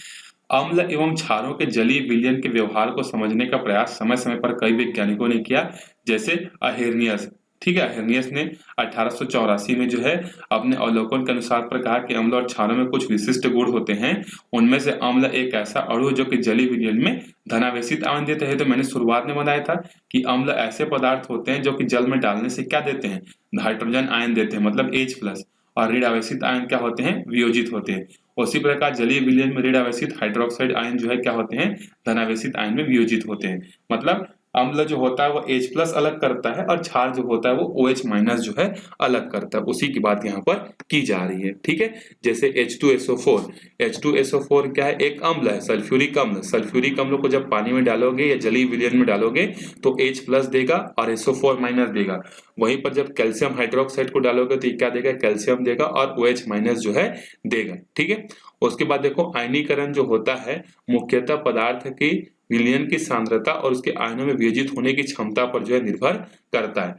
अम्ल एवं क्षारों के जलीय विलयन के व्यवहार को समझने का प्रयास समय समय पर कई वैज्ञानिकों ने किया, जैसे अहेरनियस, ठीक है। अहेरनियस ने 1884 में जो है अपने अवलोकन के अनुसार पर कहा कि अम्ल और क्षारों में कुछ विशिष्ट गुण होते हैं। उनमें से अम्ल एक ऐसा अणु जो कि जलीय विलयन में धनावेशित आयन देते हैं। तो मैंने शुरुआत में बताया था कि अम्ल ऐसे पदार्थ होते हैं जो कि जल में डालने से क्या देते हैं, हाइड्रोजन आयन देते हैं, मतलब H प्लस, और ऋण आवेशित आयन क्या होते हैं, वियोजित होते हैं। उसी प्रकार जलीय विलयन में ऋण आवेशित हाइड्रोक्साइड आयन जो है क्या होते हैं, धनावेशित आयन में वियोजित होते हैं। मतलब अम्ल जो होता है वो H प्लस अलग करता है और क्षार जो होता है वो OH माइनस जो है अलग करता है। उसी की बात यहाँ पर की जा रही है, ठीक है। जैसे H2SO4, H2SO4 क्या है, एक अम्ल है, सल्फ्यूरिक अम्ल। सल्फ्यूरिक अम्ल को जब पानी में डालोगे या जलीय विलयन में डालोगे तो H प्लस देगा और SO4 माइनस देगा। वहीं पर जब कैल्शियम हाइड्रोक्साइड को डालोगे तो ये क्या देगा, कैल्शियम देगा और OH माइनस जो है देगा, ठीक है। उसके बाद देखो आयनीकरण जो होता है मुख्यतः पदार्थ की विलयन की सांद्रता और उसके आयनों में वियोजित होने की क्षमता पर जो है निर्भर करता है।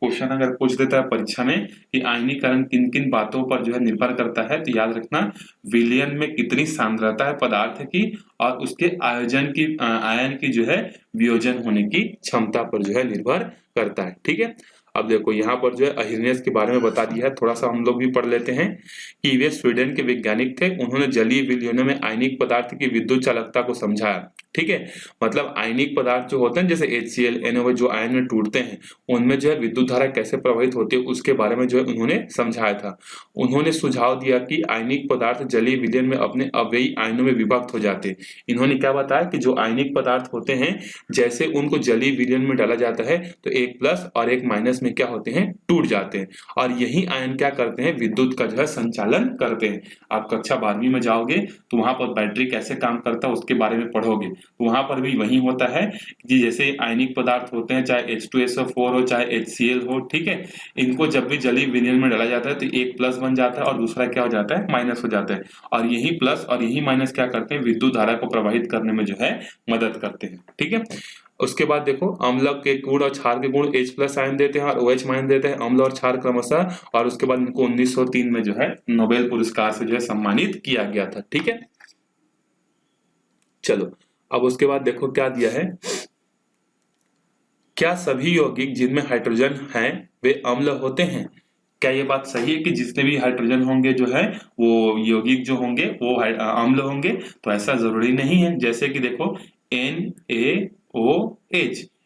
क्वेश्चन अगर पूछ देता है परीक्षा में कि आयनीकरण किन किन बातों पर जो है निर्भर करता है, तो याद रखना विलयन में कितनी सांद्रता है पदार्थ की और उसके आयन की जो है वियोजन होने की क्षमता पर जो है निर्भर करता है, ठीक है। अब देखो यहाँ पर जो है अहिर्नियस के बारे में बता दिया है, थोड़ा सा हम लोग भी पढ़ लेते हैं कि वे स्वीडन के वैज्ञानिक थे। उन्होंने जलीय विलयनों में आयनिक पदार्थ की विद्युत चालकता को समझाया, ठीक है। मतलब आयनिक पदार्थ जो होते हैं जैसे HCl, NaOH जो आयन में टूटते हैं उनमें जो है विद्युत धारा कैसे प्रवाहित होती है उसके बारे में जो है उन्होंने समझाया था। उन्होंने सुझाव दिया कि आयनिक पदार्थ जलीय विलयन में अपने अव्ययी आयनों में विभक्त हो जाते हैं। इन्होंने क्या बताया कि जो आयनिक पदार्थ होते हैं जैसे उनको जलीय विलयन में डाला जाता है तो एक प्लस और एक माइनस में क्या होते हैं, टूट जाते हैं। और यही आयन क्या करते हैं, विद्युत का जो है संचालन करते हैं। आप कक्षा 12वीं में जाओगे तो वहां पर बैटरी कैसे काम करता है उसके बारे में पढ़ोगे, तो वहां पर भी वही होता है कि जैसे आयनिक पदार्थ होते हैं, चाहे H2SO4 हो चाहे HCl हो, ठीक है, इनको जब भी जलीय विलयन में डाला जाता है तो एक प्लस बन जाता है और दूसरा क्या हो जाता है, माइनस हो जाता है। और यही प्लस और यही माइनस क्या करते हैं, विद्युत धारा को प्रवाहित करने में जो है मदद करते हैं, ठीक है। उसके बाद देखो अम्ल के गुण और क्षार के गुण H प्लस आयन देते हैं और OH माइनस देते हैं, अम्ल और क्षार क्रमशः। और उसके बाद इनको 1903 में जो है नोबेल पुरस्कार से जो है सम्मानित किया गया था, ठीक है। चलो अब उसके बाद देखो क्या दिया है, क्या सभी यौगिक जिनमें हाइड्रोजन है वे अम्ल होते हैं? क्या ये बात सही है कि जितने भी हाइड्रोजन होंगे जो है वो यौगिक जो होंगे वो अम्ल होंगे? तो ऐसा जरूरी नहीं है। जैसे कि देखो NaOH,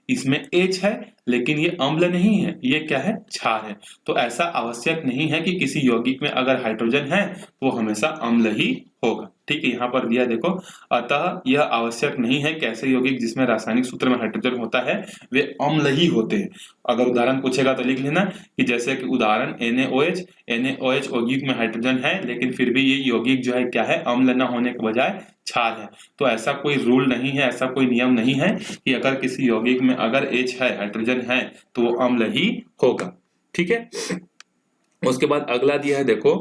इसमें H है लेकिन ये अम्ल नहीं है, ये क्या है, क्षार है। तो ऐसा आवश्यक नहीं है कि किसी यौगिक में अगर हाइड्रोजन है तो वो हमेशा अम्ल ही होगा। ठीक है, यहाँ पर दिया देखो, अतः यह आवश्यक नहीं है कि ऐसे यौगिक जिसमें रासायनिक सूत्र में हाइड्रोजन होता है वे अम्ल ही होते हैं। अगर उदाहरण पूछेगा तो लिख लेना कि जैसे कि उदाहरण NaOH, NaOH यौगिक में हाइड्रोजन है लेकिन फिर भी ये यौगिक जो है क्या है, अम्ल न होने के बजाय क्षार है। तो ऐसा कोई रूल नहीं है, ऐसा कोई नियम नहीं है कि अगर किसी यौगिक में अगर H है, हाइड्रोजन है, तो वो अम्ल ही होगा। ठीक है, उसके बाद अगला दिया है देखो,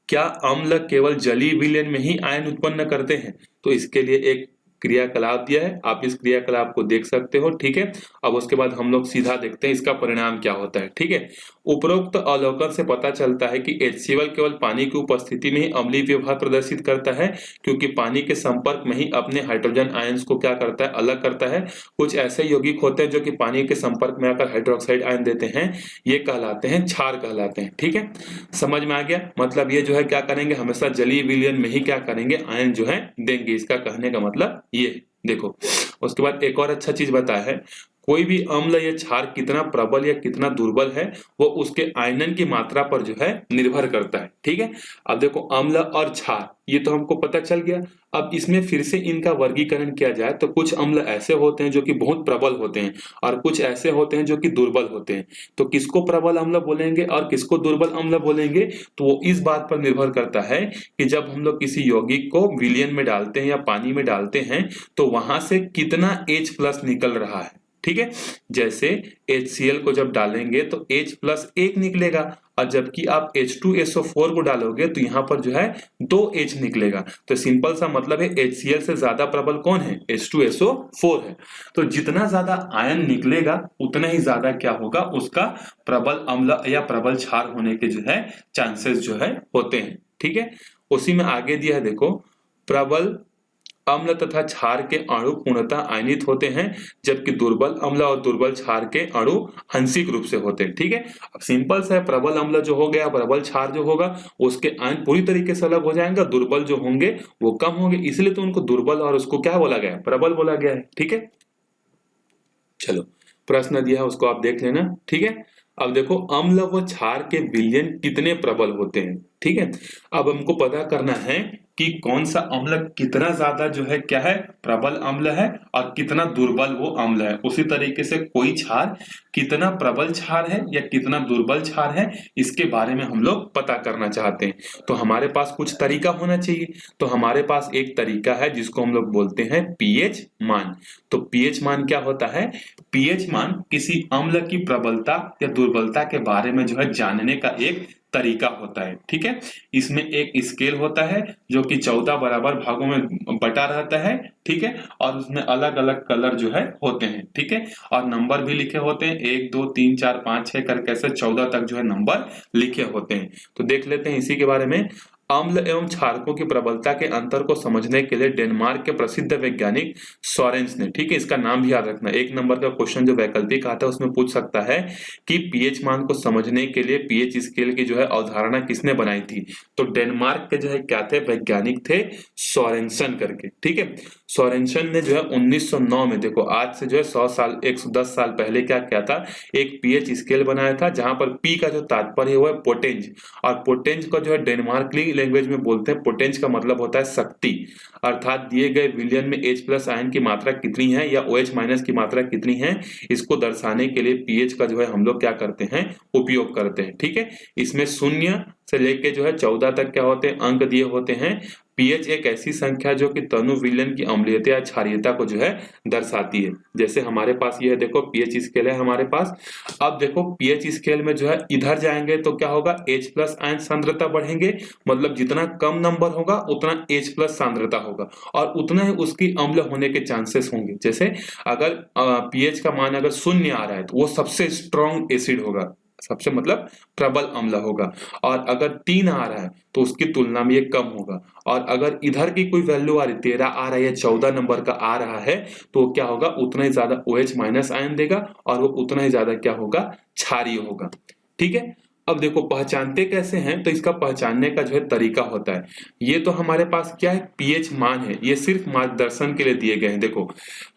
क्या अम्ल केवल जलीय विलयन में ही आयन उत्पन्न करते हैं? तो इसके लिए एक क्रियाकलाप दिया है, आप इस क्रियाकलाप को देख सकते हो। ठीक है, अब उसके बाद हम लोग सीधा देखते हैं इसका परिणाम क्या होता है। ठीक है, उपरोक्त अवलोकन से पता चलता है कि HCl केवल पानी की उपस्थिति में ही अम्लीय व्यवहार प्रदर्शित करता है, क्योंकि पानी के संपर्क में ही अपने हाइड्रोजन आयंस को क्या करता है, अलग करता है। कुछ ऐसे यौगिक होते हैं जो कि पानी के संपर्क में आकर हाइड्रोक्साइड आयन देते हैं, ये कहलाते हैं क्षार कहलाते हैं। ठीक है, समझ में आ गया? मतलब ये जो है क्या करेंगे, हमेशा जलीय विलयन में ही क्या करेंगे, आयन जो है देंगे। इसका कहने का मतलब ये देखो। उसके बाद एक और अच्छा चीज बताया है, कोई भी अम्ल या क्षार कितना प्रबल या कितना दुर्बल है वो उसके आयनन की मात्रा पर जो है निर्भर करता है। ठीक है, अब देखो अम्ल और क्षार ये तो हमको पता चल गया। अब इसमें फिर से इनका वर्गीकरण किया जाए तो कुछ अम्ल ऐसे होते हैं जो कि बहुत प्रबल होते हैं और कुछ ऐसे होते हैं जो कि दुर्बल होते हैं। तो किसको प्रबल अम्ल बोलेंगे और किसको दुर्बल अम्ल बोलेंगे, तो वो इस बात पर निर्भर करता है कि जब हम लोग किसी यौगिक को विलयन में डालते हैं या पानी में डालते हैं तो वहां से कितना H+ निकल रहा है। ठीक है, जैसे HCl को जब डालेंगे तो H+1 निकलेगा और जबकि आप H2SO4 को डालोगे तो यहाँ पर जो है 2H निकलेगा। तो सिंपल सा मतलब है HCl से ज्यादा प्रबल कौन है, H2SO4 है। तो जितना ज्यादा आयन निकलेगा उतना ही ज्यादा क्या होगा, उसका प्रबल अम्ल या प्रबल क्षार होने के जो है चांसेस जो है होते हैं। ठीक है, उसी में आगे दिया है देखो, प्रबल अम्ल तथा क्षार के अणु पूर्णतः आयनित होते हैं जबकि दुर्बल अम्ल और दुर्बल क्षार के अणु हंसिक रूप से होते हैं। ठीक है, अब सिंपल सा है, प्रबल अम्ल जो हो गया, प्रबल क्षार जो होगा उसके आयन पूरी तरीके से अलग हो जाएंगे, दुर्बल जो होंगे वो कम होंगे, इसलिए तो उनको दुर्बल और उसको क्या बोला गया है, प्रबल बोला गया है। ठीक है, चलो प्रश्न दिया है उसको आप देख लेना। ठीक है, अब देखो अम्ल व क्षार के विलयन कितने प्रबल होते हैं। ठीक है, अब हमको पता करना है कि कौन सा अम्ल कितना ज्यादा जो है क्या है, प्रबल अम्ल है और कितना दुर्बल वो अम्ल है। उसी तरीके से कोई क्षार कितना प्रबल क्षार है या कितना दुर्बल क्षार है, इसके बारे में हम लोग पता करना चाहते हैं। तो हमारे पास कुछ तरीका होना चाहिए। तो हमारे पास एक तरीका है जिसको हम लोग बोलते हैं pH मान। तो pH मान क्या होता है, pH मान किसी अम्ल की प्रबलता या दुर्बलता के बारे में जो है जानने का एक तरीका होता है। ठीक है, इसमें एक स्केल होता है जो कि 14 बराबर भागों में बटा रहता है। ठीक है, और उसमें अलग अलग कलर जो है होते हैं। ठीक है, और नंबर भी लिखे होते हैं, 1 2 3 4 5 6 करके ऐसे 14 तक जो है नंबर लिखे होते हैं। तो देख लेते हैं इसी के बारे में। अम्ल एवं क्षारकों की प्रबलता के अंतर को समझने के लिए डेनमार्क के प्रसिद्ध वैज्ञानिक सोरेंस ने, ठीक है, इसका नाम भी याद रखना, 1 नंबर का क्वेश्चन जो वैकल्पिक आता है उसमें पूछ सकता है कि पीएच मान को समझने के लिए पीएच स्केल की जो है अवधारणा किसने बनाई थी। तो डेनमार्क के जो है क्या थे, वैज्ञानिक थे सोरेंसन करके। ठीक है, सोरेंसन ने जो है 1909 में, देखो आज से जो है 100 साल 110 साल पहले क्या किया था, एक पीएच स्केल बनाया था जहां पर पी का जो तात्पर्य है पोटेंज, और पोटेंज को जो है डेनमार्कली लैंग्वेज में बोलते हैं, पोटेंज का मतलब होता है शक्ति, अर्थात दिए गए विलयन में H+ आयन की मात्रा कितनी है या OH- की मात्रा कितनी है, इसको दर्शाने के लिए पीएच का जो है हम लोग क्या करते हैं, उपयोग करते हैं। ठीक है, इसमें 0 से लेके जो है 14 तक क्या होते हैं, अंक दिए होते हैं। पीएच एक ऐसी संख्या जो कि तनु विलयन की अम्लीयता या क्षारीयता को जो है दर्शाती है। जैसे हमारे पास ये है, देखो पीएच स्केल है हमारे पास। अब देखो पीएच स्केल में जो है इधर जाएंगे तो क्या होगा, H+ आयन सांद्रता बढ़ेंगे, मतलब जितना कम नंबर होगा उतना H+ सांद्रता होगा और उतना ही उसकी अम्ल होने के चांसेस होंगे। जैसे अगर पीएच का मान अगर 0 आ रहा है तो वो सबसे स्ट्रॉन्ग एसिड होगा, सबसे मतलब प्रबल अम्ल होगा, और अगर 3 आ रहा है तो उसकी तुलना में ये कम होगा, और अगर इधर की कोई वैल्यू आ रही 13 आ रहा है या 14 नंबर का आ रहा है तो क्या होगा, उतना ही ज्यादा OH- आयन देगा और वो उतना ही ज्यादा क्या होगा, क्षारीय होगा। ठीक है, अब देखो पहचानते कैसे हैं, तो इसका पहचानने का जो है तरीका होता है। ये तो हमारे पास क्या है, पीएच मान है, ये सिर्फ मार्गदर्शन के लिए दिए गए हैं। देखो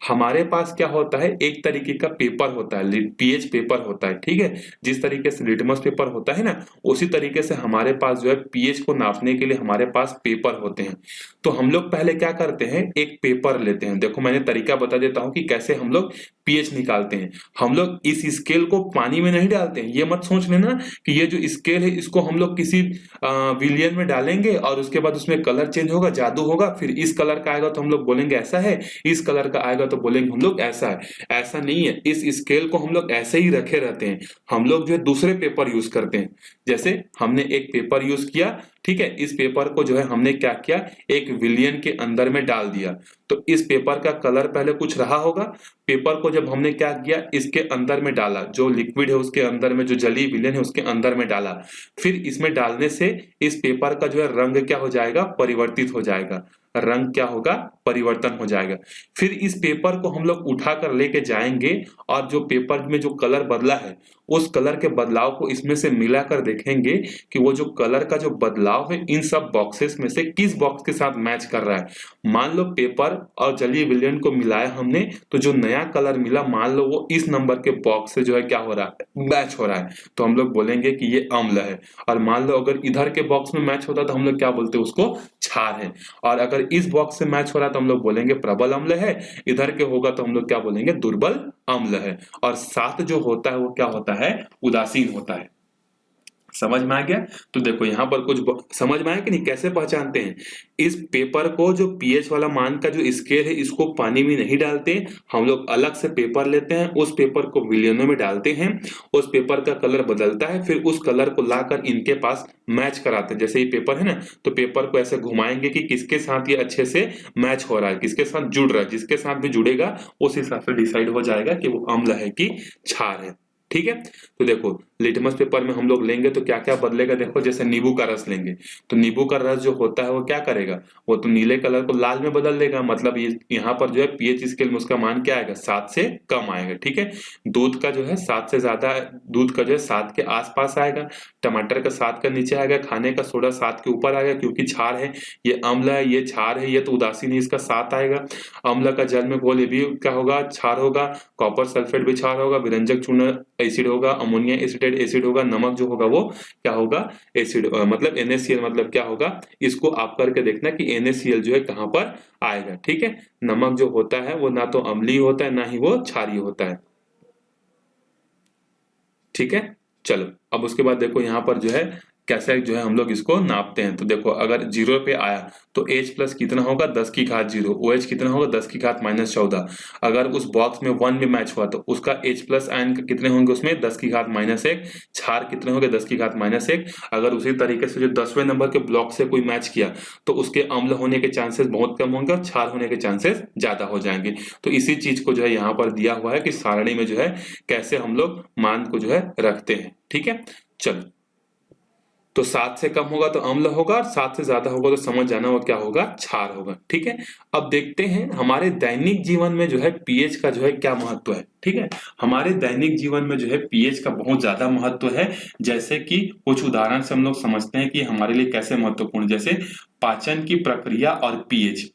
हमारे पास क्या होता है, एक तरीके का पेपर होता है, पीएच पेपर होता है, ठीक है। जिस तरीके से लिटमस पेपर होता है ना, उसी तरीके से हमारे पास जो है पीएच को नापने के लिए हमारे पास पेपर होते हैं। तो हम लोग पहले क्या करते हैं, एक पेपर लेते हैं। देखो मैंने तरीका बता देता हूं कि कैसे हम लोग पीएच निकालते हैं। हम लोग इस स्केल को पानी में नहीं डालते हैं, ये मत सोच लेना कि ये जो स्केल है इसको हम लोग किसी विलियन में डालेंगे और उसके बाद उसमें कलर चेंज होगा, जादू होगा, फिर इस कलर का आएगा तो हम लोग बोलेंगे ऐसा है, इस कलर का आएगा तो बोलेंगे हम लोग ऐसा है। ऐसा नहीं है, इस स्केल को हम लोग ऐसे ही रखे रहते हैं। हम लोग जो है दूसरे पेपर यूज करते हैं। जैसे हमने एक पेपर यूज किया, ठीक है, इस पेपर को जो है हमने क्या किया, एक विलियन के अंदर में डाल दिया। तो इस पेपर का कलर पहले कुछ रहा होगा, पेपर को जब हमने क्या किया, इसके अंदर में डाला, जो लिक्विड है उसके अंदर में, जो जली विलेन है उसके अंदर में डाला, फिर इसमें डालने से इस पेपर का जो है रंग क्या हो जाएगा, परिवर्तित हो जाएगा। रंग क्या होगा, परिवर्तन हो जाएगा। फिर इस पेपर को हम लोग उठा कर लेके जाएंगे और जो पेपर में जो कलर बदला है उस कलर के बदलाव को इसमें से मिलाकर देखेंगे कि वो जो कलर का जो बदलाव है इन सब बॉक्सेस में से किस बॉक्स के साथ मैच कर रहा है। मान लो पेपर और जलीय विलयन को मिलाया हमने, तो जो नया कलर मिला मान लो वो इस नंबर के बॉक्स से जो है क्या हो रहा है, मैच हो रहा है, तो हम लोग बोलेंगे कि ये अम्ल है। और मान लो अगर इधर के बॉक्स में मैच होता तो हम लोग क्या बोलते हैं, उसको क्षार है। और अगर इस बॉक्स से मैच हो रहा है तो हम लोग बोलेंगे प्रबल अम्ल है, इधर के होगा तो हम लोग क्या बोलेंगे, दुर्बल अम्ल है। और साथ जो होता है वो क्या होता है, उदासीन होता है। समझ में आ गया? तो देखो यहाँ पर कुछ समझ में आया कि नहीं, कैसे पहचानते हैं। इस पेपर को जो पीएच वाला मान का जो स्केल है इसको पानी में नहीं डालते, हम लोग अलग से पेपर लेते हैं, उस पेपर को विलियनों में डालते हैं, उस पेपर का कलर बदलता है, फिर उस कलर को लाकर इनके पास मैच कराते हैं। जैसे ये पेपर है ना, तो पेपर को ऐसे घुमाएंगे कि किसके साथ ये अच्छे से मैच हो रहा है, किसके साथ जुड़ रहा है, जिसके साथ भी जुड़ेगा उस हिसाब से डिसाइड हो जाएगा कि वो अम्ल है कि क्षार है। ठीक है, तो देखो लिटमस पेपर में हम लोग लेंगे तो क्या क्या बदलेगा। देखो जैसे नींबू का रस लेंगे तो नींबू का रस जो होता है वो क्या करेगा, वो तो नीले कलर को लाल में बदल देगा। मतलब ये यहाँ पर जो है पीएच स्केल में उसका मान क्या आएगा, 7 से कम आएगा। ठीक है, दूध का जो है 7 से ज्यादा, दूध का जो है 7 के आसपास आएगा, टमाटर का 7 का नीचे आएगा, खाने का सोडा 7 के ऊपर आएगा क्योंकि क्षार है, ये अम्ल है, ये क्षार है, ये तो उदासीन है, इसका 7 आएगा। अम्ल का जल में घोल, ये भी क्या होगा, क्षार होगा। कॉपर सल्फेट भी क्षार होगा। विरंजक चूर्ण एसिड होगा। अमोनिया एसिटेट एसिड होगा। नमक जो होगा वो क्या होगा, एसिड, मतलब NaCl, मतलब क्या होगा, इसको आप करके देखना कि NaCl जो है कहां पर आएगा। ठीक है, नमक जो होता है वो ना तो अम्लीय होता है ना ही वो क्षारीय होता है। ठीक है, चलो अब उसके बाद देखो यहाँ पर जो है कैसे जो है हम लोग इसको नापते हैं। तो देखो अगर 0 पे आया तो H प्लस कितना होगा, 10 की घात 0। OH कितना होगा, 10 की घात -14। अगर उस बॉक्स में 1 में मैच हुआ तो उसका H प्लस आयन कितने होंगे, उसमें 10 की घात -1। क्षार कितने होंगे, 10 की घात -1। अगर उसी तरीके से जो 10वें नंबर के ब्लॉक से कोई मैच किया तो उसके अम्ल होने के चांसेस बहुत कम होंगे और क्षार होने के चांसेस ज्यादा हो जाएंगे। तो इसी चीज को जो है यहाँ पर दिया हुआ है कि सारणी में जो है कैसे हम लोग मान को जो है रखते हैं। ठीक है, चलो तो 7 से कम होगा तो अम्ल होगा और 7 से ज्यादा होगा तो समझ जाना वो क्या होगा, क्षार होगा। ठीक है, अब देखते हैं हमारे दैनिक जीवन में जो है पीएच का जो है क्या महत्व है। ठीक है, हमारे दैनिक जीवन में जो है पीएच का बहुत ज्यादा महत्व है। जैसे कि कुछ उदाहरण से हम लोग समझते हैं कि हमारे लिए कैसे महत्वपूर्ण, जैसे पाचन की प्रक्रिया और पीएच।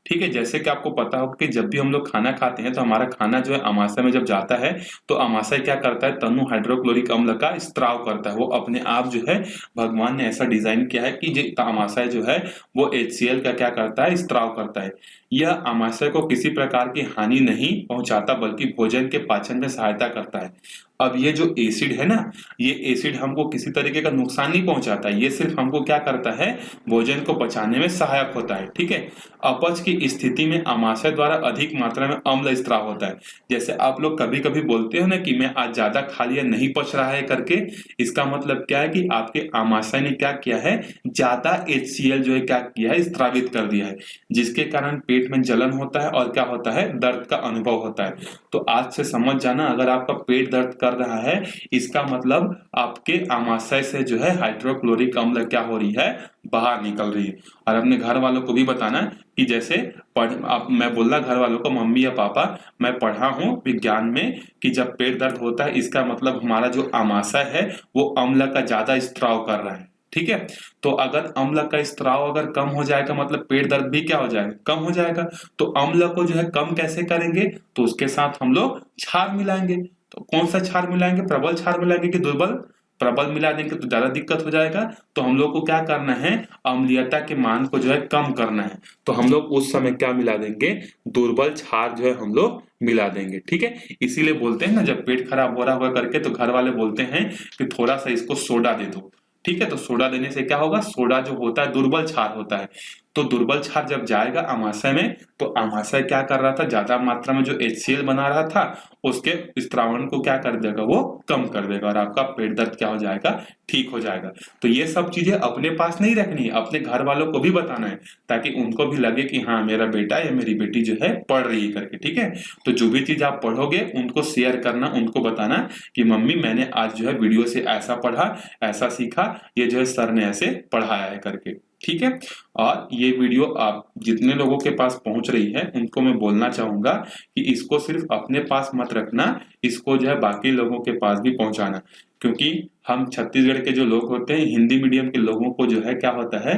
ठीक है, जैसे कि आपको पता हो कि जब भी हम लोग खाना खाते हैं तो हमारा खाना जो है अमाशय में जब जाता है तो अमाशय क्या करता है, तनु हाइड्रोक्लोरिक अम्ल का स्त्राव करता है। वो अपने आप जो है भगवान ने ऐसा डिजाइन किया है कि जो अमाशय जो है वो HCl का क्या करता है, स्त्राव करता है। यह अमाशय को किसी प्रकार की हानि नहीं पहुंचाता बल्कि भोजन के पाचन में सहायता करता है। अब ये जो एसिड है ना, ये एसिड हमको किसी तरीके का नुकसान नहीं पहुंचाता है, ये सिर्फ हमको क्या करता है, भोजन को पचाने में सहायक होता है। ठीक है, अपच की स्थिति में अमाशय द्वारा अधिक मात्रा में अम्ल स्त्राव होता है। जैसे आप लोग कभी कभी बोलते हो ना कि मैं आज ज्यादा खा लिया, नहीं पच रहा है करके, इसका मतलब क्या है कि आपके अमाशय ने क्या किया है, ज्यादा HCl जो है क्या किया है, स्त्रावित कर दिया है, जिसके कारण पेट में जलन होता है और क्या होता है, दर्द का अनुभव होता है। तो आज से समझ जाना, अगर आपका पेट दर्द कर कर रहा है, इसका मतलब आपके आमाशय से जो है हाइड्रोक्लोरिक अम्ल क्या हो रही है, बाहर निकल रही है। और अपने घर वालों को भी बताना कि जैसे मैं बोल रहा घर वालों को, मम्मी या पापा, मैं पढ़ा हूँ विज्ञान में कि जब पेट दर्द होता है इसका मतलब हमारा जो आमाशय है वो अम्ल का ज्यादा स्त्राव कर रहा है। ठीक है, तो अगर अम्ल का स्त्राव अगर कम हो जाएगा मतलब पेट दर्द भी क्या हो जाएगा, कम हो जाएगा। तो अम्ल को जो है कम कैसे करेंगे, तो उसके साथ हम लोग क्षार मिलाएंगे। तो कौन सा क्षार मिलाएंगे, प्रबल क्षार मिलाएंगे कि दुर्बल? प्रबल मिला देंगे तो ज्यादा दिक्कत हो जाएगा। तो हम लोग को क्या करना है, अम्लीयता के मान को जो है कम करना है। तो हम लोग उस समय क्या मिला देंगे, दुर्बल क्षार जो है हम लोग मिला देंगे। ठीक है, इसीलिए बोलते हैं ना जब पेट खराब हो रहा होगा करके तो घर वाले बोलते हैं कि थोड़ा सा इसको सोडा दे दो। ठीक है, तो सोडा देने से क्या होगा, सोडा जो होता है दुर्बल क्षार होता है। तो दुर्बल क्षार जब जाएगा आमाशय में तो आमाशय क्या कर रहा था, ज्यादा मात्रा में जो HCl बना रहा था उसके स्त्रावण को क्या कर देगा, वो कम कर देगा और आपका पेट दर्द क्या हो जाएगा, ठीक हो जाएगा। तो ये सब चीजें अपने पास नहीं रखनी है, अपने घर वालों को भी बताना है ताकि उनको भी लगे कि हाँ मेरा बेटा या मेरी बेटी जो है पढ़ रही है करके। ठीक है, तो जो भी चीज आप पढ़ोगे उनको शेयर करना, उनको बताना कि मम्मी मैंने आज जो है वीडियो से ऐसा पढ़ा, ऐसा सीखा, ये जो है सर ने ऐसे पढ़ाया है करके। ठीक है, और ये वीडियो आप जितने लोगों के पास पहुंच रही है उनको मैं बोलना चाहूंगा कि इसको सिर्फ अपने पास मत रखना, इसको जो है बाकी लोगों के पास भी पहुंचाना। क्योंकि हम छत्तीसगढ़ के जो लोग होते हैं, हिंदी मीडियम के लोगों को जो है क्या होता है,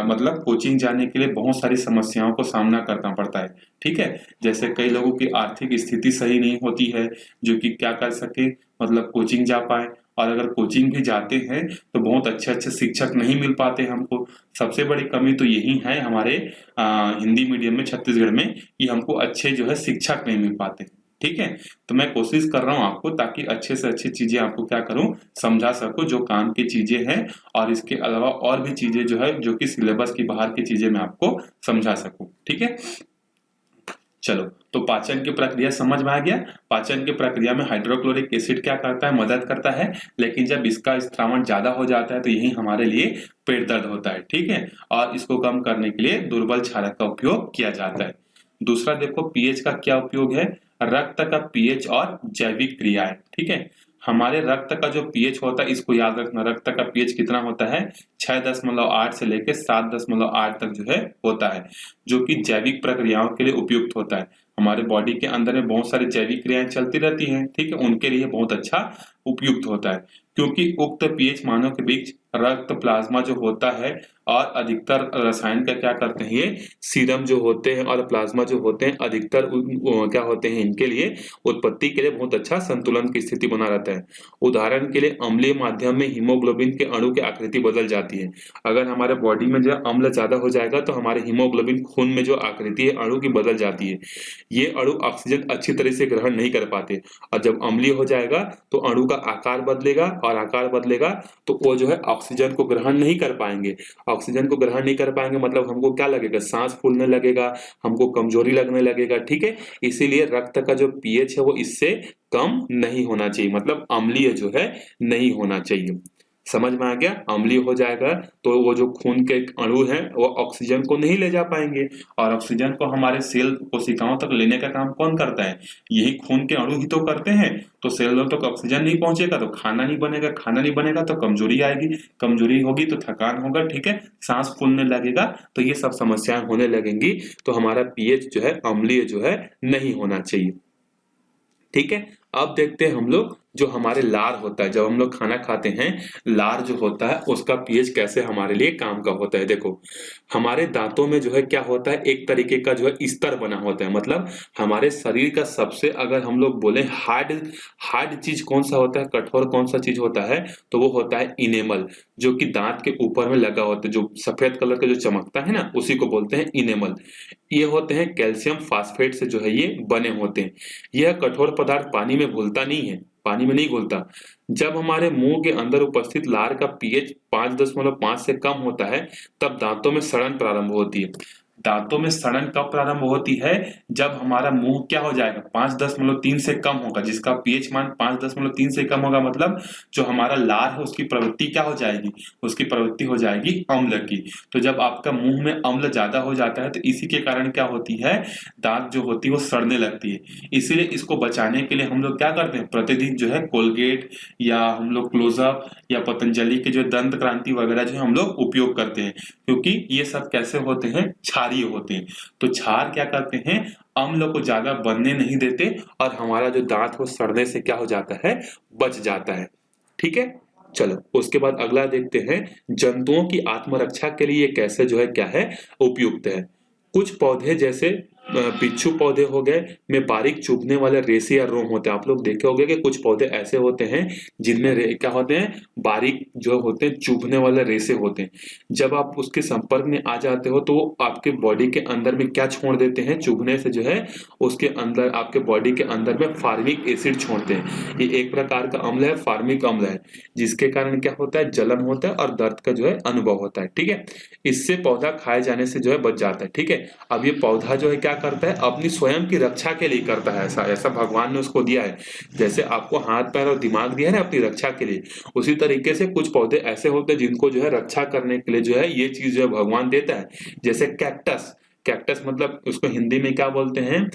मतलब कोचिंग जाने के लिए बहुत सारी समस्याओं को सामना करना पड़ता है। ठीक है, जैसे कई लोगों की आर्थिक स्थिति सही नहीं होती है जो कि क्या कर सके, मतलब कोचिंग जा पाए, और अगर कोचिंग भी जाते हैं तो बहुत अच्छे अच्छे शिक्षक नहीं मिल पाते हमको। सबसे बड़ी कमी तो यही है हमारे हिंदी मीडियम में छत्तीसगढ़ में कि हमको अच्छे जो है शिक्षक नहीं मिल पाते। ठीक है, तो मैं कोशिश कर रहा हूँ आपको ताकि अच्छे से अच्छी चीजें आपको क्या करूँ, समझा सकूं जो काम की चीजें हैं, और इसके अलावा और भी चीजें जो है जो कि सिलेबस की बाहर की चीजें मैं आपको समझा सकूं। ठीक है, चलो, तो पाचन की प्रक्रिया समझ में आ गया। पाचन की प्रक्रिया में हाइड्रोक्लोरिक एसिड क्या करता है, मदद करता है, लेकिन जब इसका स्त्रावण ज्यादा हो जाता है तो यही हमारे लिए पेट दर्द होता है। ठीक है, और इसको कम करने के लिए दुर्बल क्षारक का उपयोग किया जाता है। दूसरा देखो पीएच का क्या उपयोग है, रक्त का पीएच और जैविक क्रियाएं। ठीक है, हमारे रक्त का जो पीएच होता है इसको याद रखना, रक्त का पीएच कितना होता है, 6.8 से लेकर 7.8 तक जो है होता है, जो कि जैविक प्रक्रियाओं के लिए उपयुक्त होता है। हमारे बॉडी के अंदर में बहुत सारी जैविक क्रियाएं चलती रहती हैं। ठीक है, उनके लिए बहुत अच्छा उपयुक्त होता है, क्योंकि उक्त पीएच मानव के बीच रक्त प्लाज्मा जो होता है और अधिकतर रसायन का क्या करते हैं, ये सीरम जो होते हैं और प्लाज्मा जो होते हैं अधिकतर क्या होते हैं, इनके लिए उत्पत्ति के लिए बहुत अच्छा संतुलन की स्थिति बना रहता है। उदाहरण के लिए अम्लीय माध्यम में हीमोग्लोबिन के अणु की आकृति बदल जाती है। अगर हमारे बॉडी में जो अम्ल ज्यादा हो जाएगा तो हमारे हीमोग्लोबिन खून में जो आकृति है अणु की बदल जाती है। ये अणु ऑक्सीजन अच्छी तरह से ग्रहण नहीं कर पाते, और जब अम्लीय हो जाएगा तो अणु का आकार बदलेगा, और आकार बदलेगा तो वो जो है ऑक्सीजन को ग्रहण नहीं कर पाएंगे। ऑक्सीजन को ग्रहण नहीं कर पाएंगे मतलब हमको क्या लगेगा, सांस फूलने लगेगा, हमको कमजोरी लगने लगेगा। ठीक है, इसीलिए रक्त का जो पीएच है वो इससे कम नहीं होना चाहिए, मतलब अम्लीय जो है नहीं होना चाहिए। समझ में आ गया, अम्लीय हो जाएगा तो वो जो खून के अणु हैं वो ऑक्सीजन को नहीं ले जा पाएंगे, और ऑक्सीजन को हमारे सेल कोशिकाओं तक लेने का काम कौन करता है, यही खून के अणु ही तो करते हैं। तो सेलों तक ऑक्सीजन नहीं पहुंचेगा तो खाना नहीं बनेगा, खाना नहीं बनेगा तो कमजोरी आएगी, कमजोरी होगी तो थकान होगा। ठीक है, सांस फूलने लगेगा, तो ये सब समस्याएं होने लगेंगी। तो हमारा पीएच जो है अम्लीय जो है नहीं होना चाहिए। ठीक है, अब देखते हैं हम लोग जो हमारे लार होता है, जब हम लोग खाना खाते हैं लार जो होता है उसका पीएच कैसे हमारे लिए काम का होता है। देखो हमारे दांतों में जो है क्या होता है, एक तरीके का जो है स्तर बना होता है, मतलब हमारे शरीर का सबसे अगर हम लोग बोले हार्ड हार्ड चीज कौन सा होता है, कठोर कौन सा चीज होता है, तो वो होता है इनेमल, जो कि दांत के ऊपर में लगा होता है, जो सफेद कलर का जो चमकता है ना उसी को बोलते हैं इनेमल। ये होते हैं कैल्शियम फास्फेट से जो है ये बने होते हैं। यह कठोर पदार्थ पानी में घुलता नहीं है, पानी में नहीं घुलता। जब हमारे मुंह के अंदर उपस्थित लार का पीएच 5.5 से कम होता है तब दांतों में सड़न प्रारंभ होती है। दांतों में सड़न कब प्रारंभ होती है? जब हमारा मुंह क्या हो जाएगा, 5.3 से कम होगा, जिसका पीएच मान 5.3 से कम होगा, मतलब जो हमारा लार है उसकी प्रवृत्ति क्या हो जाएगी, उसकी प्रवृत्ति हो जाएगी अम्ल की। तो जब आपका मुंह में अम्ल ज्यादा हो जाता है तो इसी के कारण क्या होती है, दांत जो होती है वो सड़ने लगती है। इसीलिए इसको बचाने के लिए हम लोग क्या करते हैं, प्रतिदिन जो है कोलगेट या हम लोग क्लोजअप या पतंजलि के जो दंत क्रांति वगैरह जो हम लोग उपयोग करते हैं, क्योंकि ये सब कैसे होते हैं, क्षारीय होते हैं। तो क्षार क्या करते हैं, अम्ल को ज्यादा बनने नहीं देते और हमारा जो दांत वो सड़ने से क्या हो जाता है, बच जाता है। ठीक है, चलो उसके बाद अगला देखते हैं, जंतुओं की आत्मरक्षा के लिए कैसे जो है क्या है, उपयुक्त है। कुछ पौधे जैसे बिच्छू पौधे हो गए में बारीक चुभने वाले रेशे या रोम होते हैं। आप लोग देखे होंगे कि कुछ पौधे ऐसे होते हैं जिनमें क्या होते हैं, बारीक जो होते हैं चुभने वाले रेशे होते हैं। जब आप उसके संपर्क में आ जाते हो तो वो आपके बॉडी के अंदर में क्या छोड़ देते हैं, चुभने से जो है उसके अंदर आपके बॉडी के अंदर में फार्मिक एसिड छोड़ते हैं। ये एक प्रकार का अम्ल है, फार्मिक अम्ल है, जिसके कारण क्या होता है, जलन होता है और दर्द का जो है अनुभव होता है। ठीक है, इससे पौधा खाए जाने से जो है बच जाता है। ठीक है, अब ये पौधा जो है क्या करता है, अपनी स्वयं की रक्षा के लिए करता है। ऐसा ऐसा भगवान ने उसको दिया है। जैसे आपको हाथ पैर और दिमाग दिया है ना अपनी रक्षा के लिए, उसी तरीके से कुछ पौधे ऐसे होते हैं जिनको जो है रक्षा करने के लिए जो है ये चीज जो है भगवान देता है। जैसे कैक्टस, कैक्टस मतलब उसको हिंदी में क्या बोलते हैं,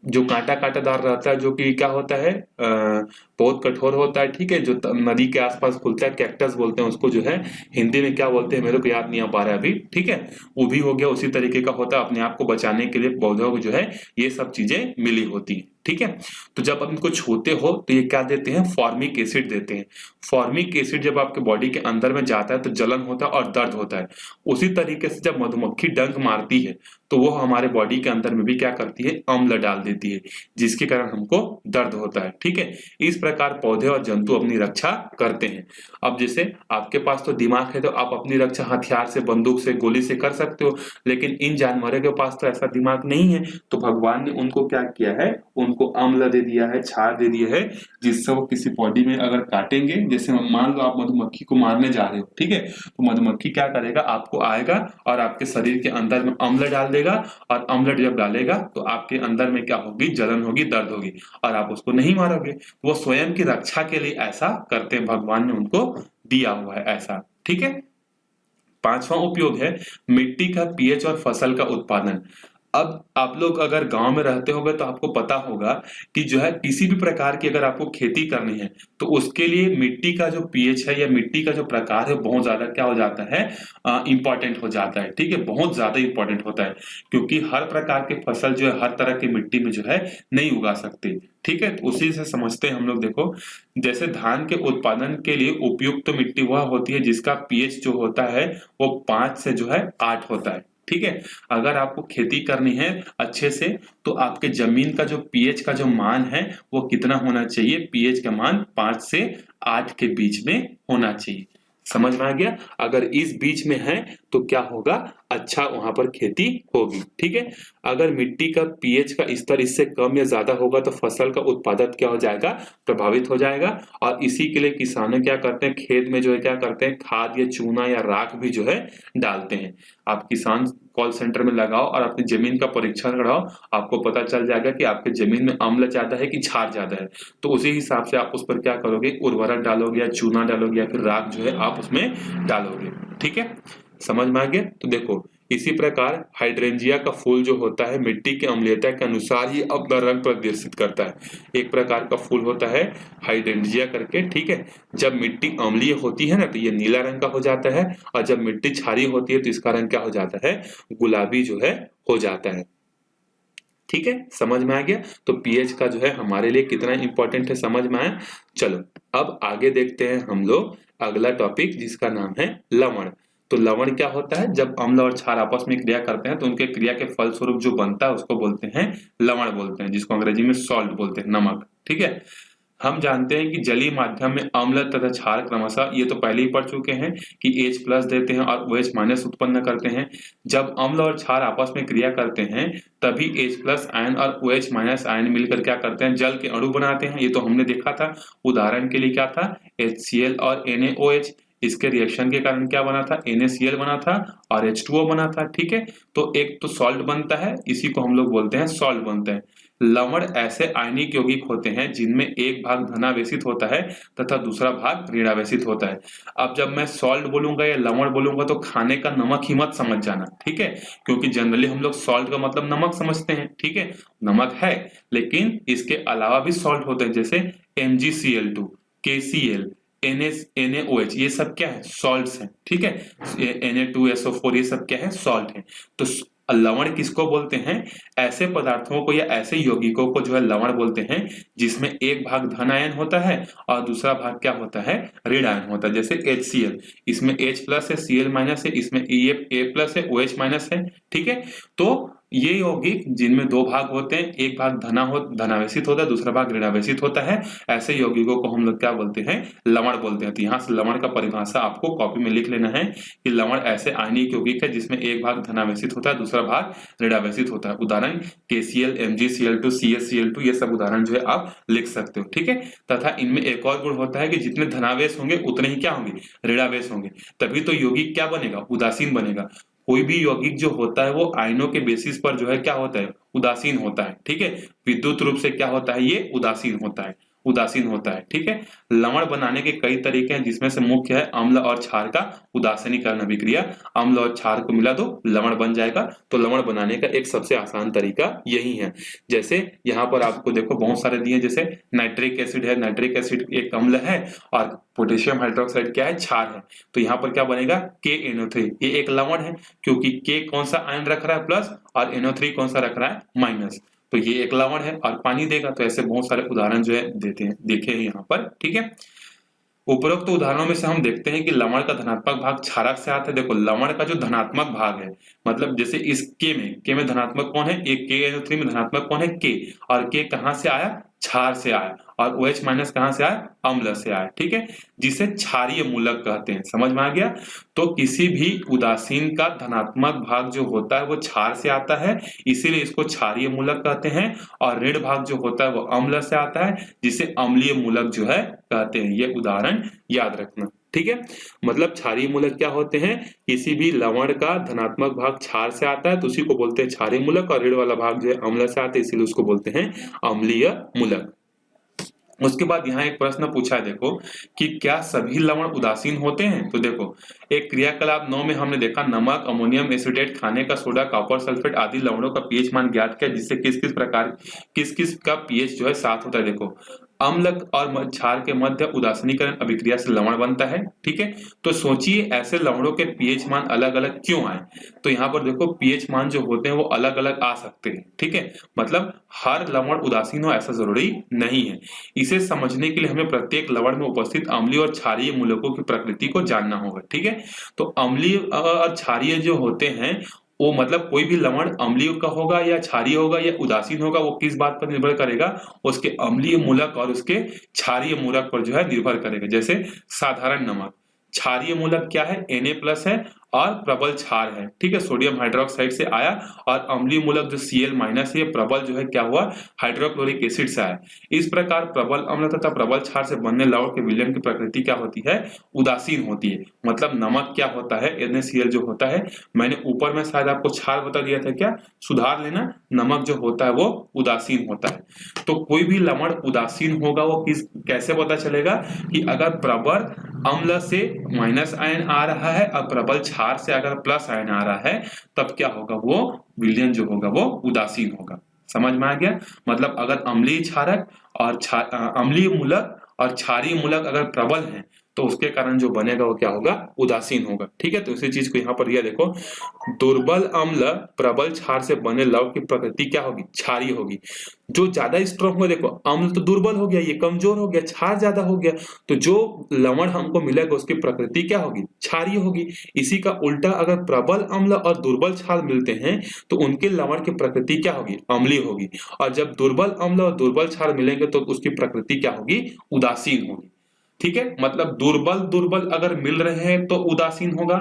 जो कांटा कांटादार रहता है, जो कि क्या होता है, बहुत कठोर होता है। ठीक है, जो नदी के आसपास खुलता है, कैक्टस बोलते हैं उसको, जो है हिंदी में क्या बोलते हैं मेरे को याद नहीं आ पा रहा है अभी। ठीक है, वो भी हो गया, उसी तरीके का होता है। अपने आप को बचाने के लिए पौधों को जो है ये सब चीजें मिली होती है। ठीक है, तो जब आप इनको छूते हो तो ये क्या देते हैं, फॉर्मिक एसिड देते हैं। फॉर्मिक एसिड जब आपके बॉडी के अंदर में जाता है तो जलन होता है और दर्द होता है। उसी तरीके से जब मधुमक्खी डंक मारती है तो वो हमारे बॉडी के अंदर में भी क्या करती है, अम्ल डाल देती है, जिसके कारण हमको दर्द होता है। ठीक है, इस प्रकार पौधे और जंतु अपनी रक्षा करते हैं। अब जैसे आपके पास तो दिमाग है तो आप अपनी रक्षा हथियार से, बंदूक से, गोली से कर सकते हो, लेकिन इन जानवरों के पास तो ऐसा दिमाग नहीं है। तो भगवान ने उनको क्या किया है, उनको अम्ल दे दिया है, क्षार दे दिया है, जिससे वो किसी बॉडी में अगर काटेंगे, जैसे मान लो आप मधुमक्खी को मारने जा रहे हो, ठीक है, तो मधुमक्खी क्या करेगा, आपको आएगा और आपके शरीर के अंदर में अम्ल डाल देगा, और अम्ल जब डालेगा तो आपके अंदर में क्या होगी, जलन होगी, दर्द होगी, और आप उसको नहीं मारोगे। वो स्वयं की रक्षा के लिए ऐसा करते हैं, भगवान ने उनको दिया हुआ है ऐसा। ठीक है, पांचवा उपयोग है मिट्टी का पीएच और फसल का उत्पादन। अब आप लोग अगर गांव में रहते होंगे तो आपको पता होगा कि जो है किसी भी प्रकार की अगर आपको खेती करनी है तो उसके लिए मिट्टी का जो पीएच है या मिट्टी का जो प्रकार है बहुत ज्यादा क्या हो जाता है, इंपॉर्टेंट हो जाता है। ठीक है, बहुत ज्यादा इंपॉर्टेंट होता है, क्योंकि हर प्रकार की फसल जो है हर तरह की मिट्टी में जो है नहीं उगा सकते। ठीक है, तो उसी से समझते हैं हम लोग। देखो, जैसे धान के उत्पादन के लिए उपयुक्त तो मिट्टी वह होती है जिसका पीएच जो होता है वो 5 से जो है 8 होता है। ठीक है, अगर आपको खेती करनी है अच्छे से तो आपके जमीन का जो पीएच का जो मान है वो कितना होना चाहिए, पीएच का मान 5 से 8 के बीच में होना चाहिए। समझ में आ गया? अगर इस बीच में है तो क्या होगा, अच्छा वहां पर खेती होगी। ठीक है, अगर मिट्टी का पीएच का स्तर इससे कम या ज्यादा होगा तो फसल का उत्पादन क्या हो जाएगा, प्रभावित हो जाएगा। और इसी के लिए किसान क्या करते हैं, खेत में जो है क्या करते हैं, खाद या चूना या राख भी जो है डालते हैं। आप किसान कॉल सेंटर में लगाओ और अपनी जमीन का परीक्षण कराओ, आपको पता चल जाएगा कि आपके जमीन में अम्ल ज्यादा है कि क्षार ज्यादा है। तो उसी हिसाब से आप उस पर क्या करोगे, उर्वरक डालोगे या चूना डालोगे या फिर राख जो है आप उसमें डालोगे। ठीक है, समझ में आ गया? तो देखो, इसी प्रकार हाइड्रेंजिया का फूल जो होता है मिट्टी की अम्लीयता के अनुसार ही अपना रंग प्रदर्शित करता है। एक प्रकार का फूल होता है हाइड्रेंजिया करके। ठीक है, जब मिट्टी अम्लीय होती है ना तो ये नीला रंग का हो जाता है, और जब मिट्टी क्षारीय होती है तो इसका रंग क्या हो जाता है, गुलाबी जो है हो जाता है। ठीक है, समझ में आ गया? तो पीएच का जो है हमारे लिए कितना इंपॉर्टेंट है, समझ में आया? चलो अब आगे देखते हैं हम लोग अगला टॉपिक, जिसका नाम है लवण। तो लवण क्या होता है, जब अम्ल और क्षार आपस में क्रिया करते हैं तो उनके क्रिया के फलस्वरूप जो बनता है उसको बोलते हैं लवण बोलते हैं, जिसको अंग्रेजी में सॉल्ट बोलते हैं, नमक। ठीक है, हम जानते हैं कि जलीय माध्यम में अम्ल तथा क्षार क्रमशः, ये तो पहले ही पढ़ चुके हैं कि H+ देते हैं और OH- उत्पन्न करते हैं। जब अम्ल और क्षार आपस में क्रिया करते हैं तभी H+ आयन और OH- आयन मिलकर क्या करते हैं, जल के अणु बनाते हैं। ये तो हमने देखा था। उदाहरण के लिए क्या था, HCl और NaOH। इसके रिएक्शन के कारण क्या बना था, NaCl बना था और H2O बना था। ठीक है, तो एक तो सॉल्ट बनता है, इसी को हम लोग बोलते हैं सॉल्ट बनते हैं। लवण ऐसे आयनिक यौगिक होते हैं जिनमें एक भाग धनावेशित होता है तथा दूसरा भाग ऋणावेशित होता है। अब जब मैं सॉल्ट बोलूंगा या लवण बोलूंगा तो खाने का नमक ही मत समझ जाना, ठीक है, क्योंकि जनरली हम लोग सॉल्ट का मतलब नमक समझते हैं। ठीक है, नमक है, लेकिन इसके अलावा भी सॉल्ट होते हैं, जैसे MgCl2, KCl, NaOH, ये सब क्या है, सॉल्ट्स हैं। ठीक है, Na2SO4, ये सब क्या है, सॉल्ट है। तो लवण किसको बोलते हैं, ऐसे पदार्थों को या ऐसे यौगिकों को जो है लवण बोलते हैं जिसमें एक भाग धन आयन होता है और दूसरा भाग क्या होता है, ऋण आयन होता है। जैसे HCl, इसमें H प्लस है, Cl माइनस है, इसमें A प्लस है, OH माइनस है। ठीक है, तो ये यौगिक जिनमें दो भाग होते हैं, एक भाग धनावेशित होता है, दूसरा भाग ऋणावेशित होता है, ऐसे यौगिकों को हम लोग क्या बोलते हैं, लवण बोलते हैं। तो यहाँ से लवण का परिभाषा आपको कॉपी में लिख लेना है कि लवण ऐसे आयनिक यौगिक है जिसमें एक भाग धनावेशित होता है, दूसरा भाग ऋणावेशित होता है। उदाहरण KCl, MgCl2, CaCl2, ये सब उदाहरण जो है आप लिख सकते हो। ठीक है, तथा इनमें एक और गुण होता है कि जितने धनावेश होंगे उतने ही क्या होंगे, ऋणावेश होंगे, तभी तो यौगिक क्या बनेगा, उदासीन बनेगा। कोई भी यौगिक जो होता है वो आयनों के बेसिस पर जो है क्या होता है, उदासीन होता है। ठीक है, विद्युत रूप से क्या होता है, ये उदासीन होता है, उदासीन होता है। ठीक है, लवण बनाने के कई तरीके हैं जिसमें से मुख्य है अम्ल और क्षार का उदासीनीकरण अभिक्रिया। अम्ल और क्षार को मिला दो, लवण बन जाएगा। तो लवण बनाने का एक सबसे आसान तरीका यही है। जैसे यहाँ पर आपको देखो बहुत सारे दिए, जैसे नाइट्रिक एसिड है, नाइट्रिक एसिड एक अम्ल है और पोटेशियम हाइड्रोक्साइड क्या है, क्षार है। तो यहाँ पर क्या बनेगा, KNO3, ये एक लवण है क्योंकि K कौन सा आयन रख रहा है, प्लस, और NO3 कौन सा रख रहा है, माइनस। तो ये एक लवण है और पानी देगा। तो ऐसे बहुत सारे उदाहरण जो है देखे हैं यहाँ पर। ठीक है, उपरोक्त तो उदाहरणों में से हम देखते हैं कि लवण का धनात्मक भाग क्षारक से आता है। देखो लवण का जो धनात्मक भाग है, मतलब जैसे इस के में धनात्मक कौन है, एक KNO3 में धनात्मक कौन है, K, और K कहां से आया, क्षार से आया, और OH माइनस कहां से आया, अम्ल से आया। ठीक है, जिसे क्षारीय मूलक कहते हैं। समझ में आ गया। तो किसी भी उदासीन का धनात्मक भाग जो होता है वो क्षार से आता है, इसीलिए इसको क्षारीय मूलक कहते हैं। और ऋण भाग जो होता है वो अम्ल से आता है, जिसे अम्लीय मूलक जो है कहते हैं। ये उदाहरण याद रखना। ठीक है, मतलब क्षारीय मूलक क्या होते हैं, किसी भी लवण का धनात्मक भाग क्षार से आता है तो उसी को बोलते हैं क्षारीय मूलक, और ऋण वाला भाग जो है अम्ल से आता है, इसीलिए उसको बोलते हैं अम्लीय मूलक। उसके बाद यहाँ एक प्रश्न पूछा है, देखो कि क्या सभी लवण उदासीन होते हैं। तो देखो एक क्रियाकलाप 9 में हमने देखा, नमक, अमोनियम एसिटेट, खाने का सोडा, कॉपर सल्फेट आदि लवणों का पीएच मान ज्ञात किया, जिससे किस किस का पीएच जो है 7 होता है। देखो अम्ल और क्षार के मध्य उदासीनीकरण अभिक्रिया से लवण बनता है। ठीक है, तो सोचिए ऐसे लवणों के पीएच मान अलग अलग क्यों आए। तो यहाँ पर देखो पीएच मान जो होते हैं वो अलग अलग आ सकते हैं। ठीक है, मतलब हर लवण उदासीन हो ऐसा जरूरी नहीं है। इसे समझने के लिए हमें प्रत्येक लवण में उपस्थित अम्लीय और क्षारीय मूलकों की प्रकृति को जानना होगा। ठीक है, तो अम्लीय और क्षारीय जो होते हैं वो मतलब कोई भी लवण अम्लीय का होगा या क्षारीय होगा या उदासीन होगा, वो किस बात पर निर्भर करेगा, उसके अम्लीय मूलक और उसके क्षारीय मूलक पर जो है निर्भर करेगा। जैसे साधारण नमक, क्षारीय मूलक क्या है, Na+ है और प्रबल क्षार है। ठीक है, सोडियम हाइड्रोक्साइड से आया, और अम्लीय मूलक जो Cl- है, प्रबल जो है क्या हुआ, हाइड्रोक्लोरिक एसिड से आया। इस प्रकार प्रबल अम्ल तथा प्रबल क्षार से बनने लवण के विलयन की प्रकृति क्या होती है, उदासीन होती है। मतलब नमक क्या होता है, NaCl जो होता है, मैंने ऊपर में शायद आपको क्षार बता दिया था, क्या सुधार लेना, नमक जो होता है वो उदासीन होता है। तो कोई भी लवण उदासीन होगा वो कैसे पता चलेगा, कि अगर प्रबल अम्ल से माइनस आयन आ रहा है और प्रबल क्षार से अगर प्लस आयन आ रहा है, तब क्या होगा, वो विलयन जो होगा वो उदासीन होगा। समझ में आ गया। मतलब अगर अम्लीय क्षारक और अम्लीय मूलक और क्षारीय मूलक अगर प्रबल है तो उसके कारण जो बनेगा वो क्या होगा, उदासीन होगा। ठीक है, तो इसी चीज को यहाँ पर यह देखो, दुर्बल अम्ल प्रबल क्षार से बने लवण की प्रकृति क्या होगी, क्षारीय होगी। जो ज्यादा स्ट्रॉन्ग हो, देखो अम्ल तो दुर्बल हो गया, ये कमजोर हो गया, क्षार ज्यादा हो गया, तो जो लवण हमको मिलेगा उसकी प्रकृति क्या होगी, क्षारीय होगी। इसी का उल्टा अगर प्रबल अम्ल और दुर्बल क्षार मिलते हैं तो उनके लवण की प्रकृति क्या होगी, अम्लीय होगी। और जब दुर्बल अम्ल और दुर्बल क्षार मिलेंगे तो उसकी प्रकृति क्या होगी, उदासीन होगी। ठीक है, मतलब दुर्बल अगर मिल रहे हैं तो उदासीन होगा,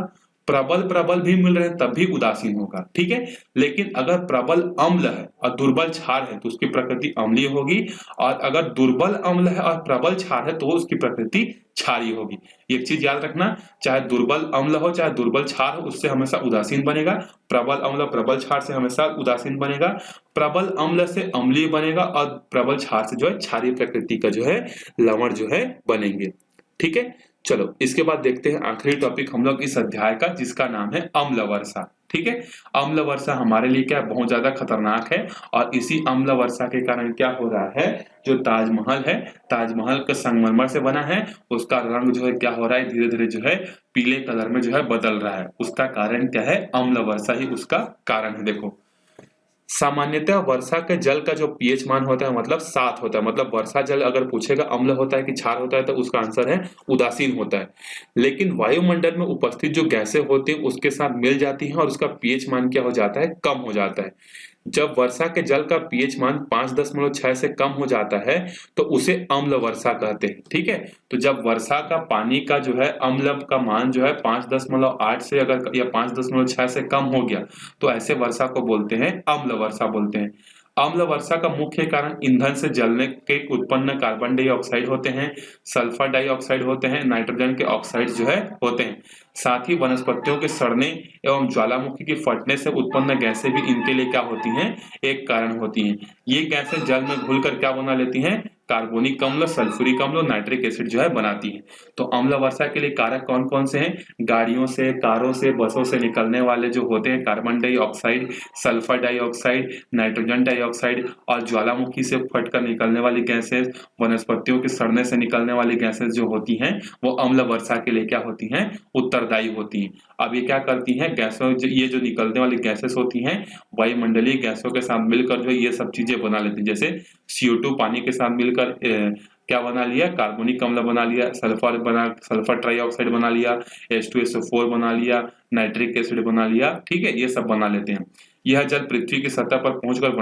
प्रबल प्रबल भी मिल रहे हैं तब भी उदासीन होगा, ठीक है। लेकिन अगर प्रबल अम्ल है और दुर्बल क्षार है तो उसकी प्रकृति अम्लीय होगी, और अगर दुर्बल अम्ल है और प्रबल क्षार है तो उसकी प्रकृति क्षारीय होगी। एक चीज याद रखना, चाहे दुर्बल अम्ल हो चाहे दुर्बल क्षार हो, उससे हमेशा उदासीन बनेगा। प्रबल अम्ल प्रबल क्षार से हमेशा उदासीन बनेगा, प्रबल अम्ल से अम्लीय बनेगा, और प्रबल क्षार से जो है क्षारीय प्रकृति का जो है लवण जो है बनेंगे, ठीक है। चलो इसके बाद देखते हैं आखिरी टॉपिक हम लोग इस अध्याय का, जिसका नाम है अम्ल वर्षा, ठीक है। अम्ल वर्षा हमारे लिए क्या बहुत ज्यादा खतरनाक है, और इसी अम्ल वर्षा के कारण क्या हो रहा है, जो ताजमहल है, ताजमहल का संगमरमर से बना है, उसका रंग जो है क्या हो रहा है, धीरे धीरे जो है पीले कलर में जो है बदल रहा है। उसका कारण क्या है, अम्ल वर्षा ही उसका कारण है। देखो सामान्यतः वर्षा के जल का जो पीएच मान होता है मतलब 7 होता है, मतलब वर्षा जल अगर पूछेगा अम्ल होता है कि क्षार होता है तो उसका आंसर है उदासीन होता है। लेकिन वायुमंडल में उपस्थित जो गैसें होती हैं उसके साथ मिल जाती हैं और उसका पीएच मान क्या हो जाता है, कम हो जाता है। जब वर्षा के जल का पीएच मान 5.6 से कम हो जाता है तो उसे अम्ल वर्षा कहते हैं, ठीक है। तो जब वर्षा का पानी का जो है अम्ल का मान जो है 5.8 से अगर या 5.6 से कम हो गया तो ऐसे वर्षा को बोलते हैं अम्ल वर्षा बोलते हैं। अम्ल वर्षा का मुख्य कारण ईंधन से जलने के उत्पन्न कार्बन डाइऑक्साइड होते हैं, सल्फर डाइऑक्साइड होते हैं, नाइट्रोजन के ऑक्साइड जो है होते हैं। साथ ही वनस्पतियों के सड़ने एवं ज्वालामुखी के फटने से उत्पन्न गैसें भी इनके लिए क्या होती हैं, एक कारण होती हैं। ये गैसें जल में घुलकर क्या बना लेती हैं, कार्बोनिक अम्ल, सल्फ्यूरिक अम्ल, नाइट्रिक एसिड जो है बनाती है। तो अम्ल वर्षा के लिए कारक कौन कौन से हैं, गाड़ियों से, कारों से, बसों से निकलने वाले जो होते हैं carbon dioxide, sulphur dioxide, nitrogen dioxide, और ज्वालामुखी से फटकर निकलने वाली गैसेस, वनस्पतियों के सड़ने से निकलने वाली गैसेस जो होती हैं वो अम्ल वर्षा के लिए क्या होती हैं, उत्तरदायी होती हैं। अब ये क्या करती हैं, गैसों ये जो निकलने वाली गैसेस होती हैं वायुमंडलीय गैसों के साथ मिलकर जो ये सब चीजें बना लेती हैं। जैसे CO2 पानी के साथ मिलकर क्या बना लिया, कार्बोनिक अम्ल बना लिया, सल्फर ट्राइऑक्साइड बना लिया, H2SO4 बना लिया, नाइट्रिक एसिड बना लिया, ठीक है, ये सब बना लेते हैं। यह जल पृथ्वी की सतह पर पहुंचकर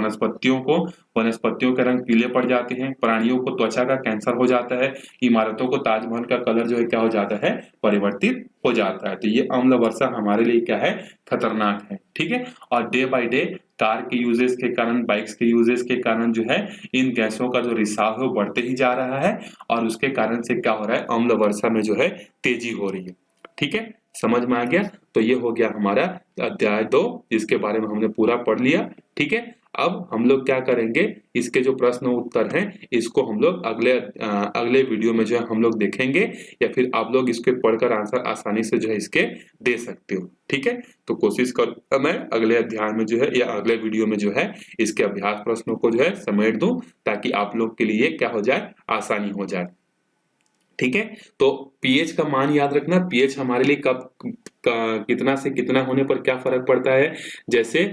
वनस्पतियों के रंग पीले पड़ जाते हैं, प्राणियों को त्वचा का कैंसर हो जाता है, इमारतों को ताजमहल का कलर जो है क्या हो जाता है, परिवर्तित हो जाता है। तो ये अम्ल वर्षा हमारे लिए क्या है, खतरनाक है, ठीक है। और डे बाय डे कार के यूजेस के कारण, बाइक्स के यूजेस के कारण जो है इन गैसों का जो रिसाव है वो बढ़ते ही जा रहा है, और उसके कारण से क्या हो रहा है, अम्ल वर्षा में जो है तेजी हो रही है, ठीक है। समझ में आ गया। तो ये हो गया हमारा अध्याय 2 जिसके बारे में हमने पूरा पढ़ लिया, ठीक है। अब हम लोग क्या करेंगे, इसके जो प्रश्न उत्तर हैं इसको हम लोग अगले वीडियो में जो है हम लोग देखेंगे, या फिर आप लोग इसके पढ़कर आंसर आसानी से जो है इसके दे सकते हो, ठीक है। तो कोशिश कर मैं अगले अध्याय में जो है या अगले वीडियो में जो है इसके अभ्यास प्रश्नों को जो है समेट दूं, ताकि आप लोग के लिए क्या हो जाए, आसानी हो जाए, ठीक है। तो पीएच का मान याद रखना, पीएच हमारे लिए कब कितना से कितना होने पर क्या फर्क पड़ता है। जैसे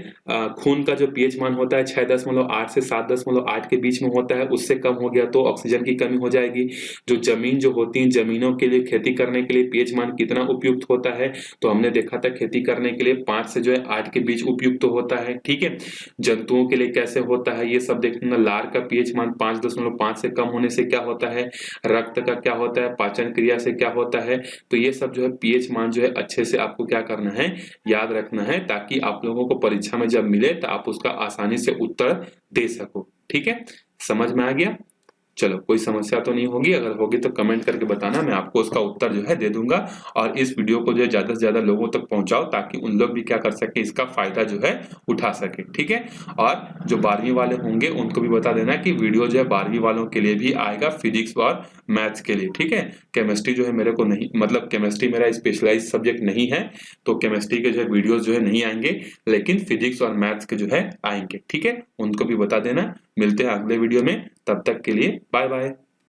खून का जो पीएच मान होता है 6.8 से 7.8 के बीच में होता है, उससे कम हो गया तो ऑक्सीजन की कमी हो जाएगी। जो जमीन जो होती है, जमीनों के लिए खेती करने के लिए पीएच मान कितना उपयुक्त होता है, तो हमने देखा था खेती करने के लिए 5 से जो है 8 के बीच उपयुक्त होता है, ठीक है। जंतुओं के लिए कैसे होता है ये सब देखना, लार का पीएच मान 5.5 से कम होने से क्या होता है, रक्त का क्या होता है, पाचन क्रिया से क्या होता है। तो ये सब जो है पीएच मान जो है अच्छे से आपको क्या करना है, याद रखना है, ताकि आप लोगों को परीक्षा में जब मिले तो आप उसका आसानी से उत्तर दे सको, ठीक है। समझ में आ गया। चलो कोई समस्या तो नहीं होगी, अगर होगी तो कमेंट करके बताना, मैं आपको उसका उत्तर जो है दे दूंगा। और इस वीडियो को जो है ज्यादा से ज्यादा लोगों तक पहुंचाओ, ताकि उन लोग भी क्या कर सके, इसका फायदा जो है उठा सके, ठीक है। और जो 12वीं वाले होंगे उनको भी बता देना कि वीडियो जो है 12वीं वालों के लिए भी आएगा, फिजिक्स और मैथ्स के लिए, ठीक है। केमिस्ट्री जो है मेरे को नहीं, मतलब केमिस्ट्री मेरा स्पेशलाइज सब्जेक्ट नहीं है, तो केमिस्ट्री के जो है वीडियोज जो है नहीं आएंगे, लेकिन फिजिक्स और मैथ्स के जो है आएंगे, ठीक है। उनको भी बता देना। मिलते हैं अगले वीडियो में, तब तक के लिए बाय बाय।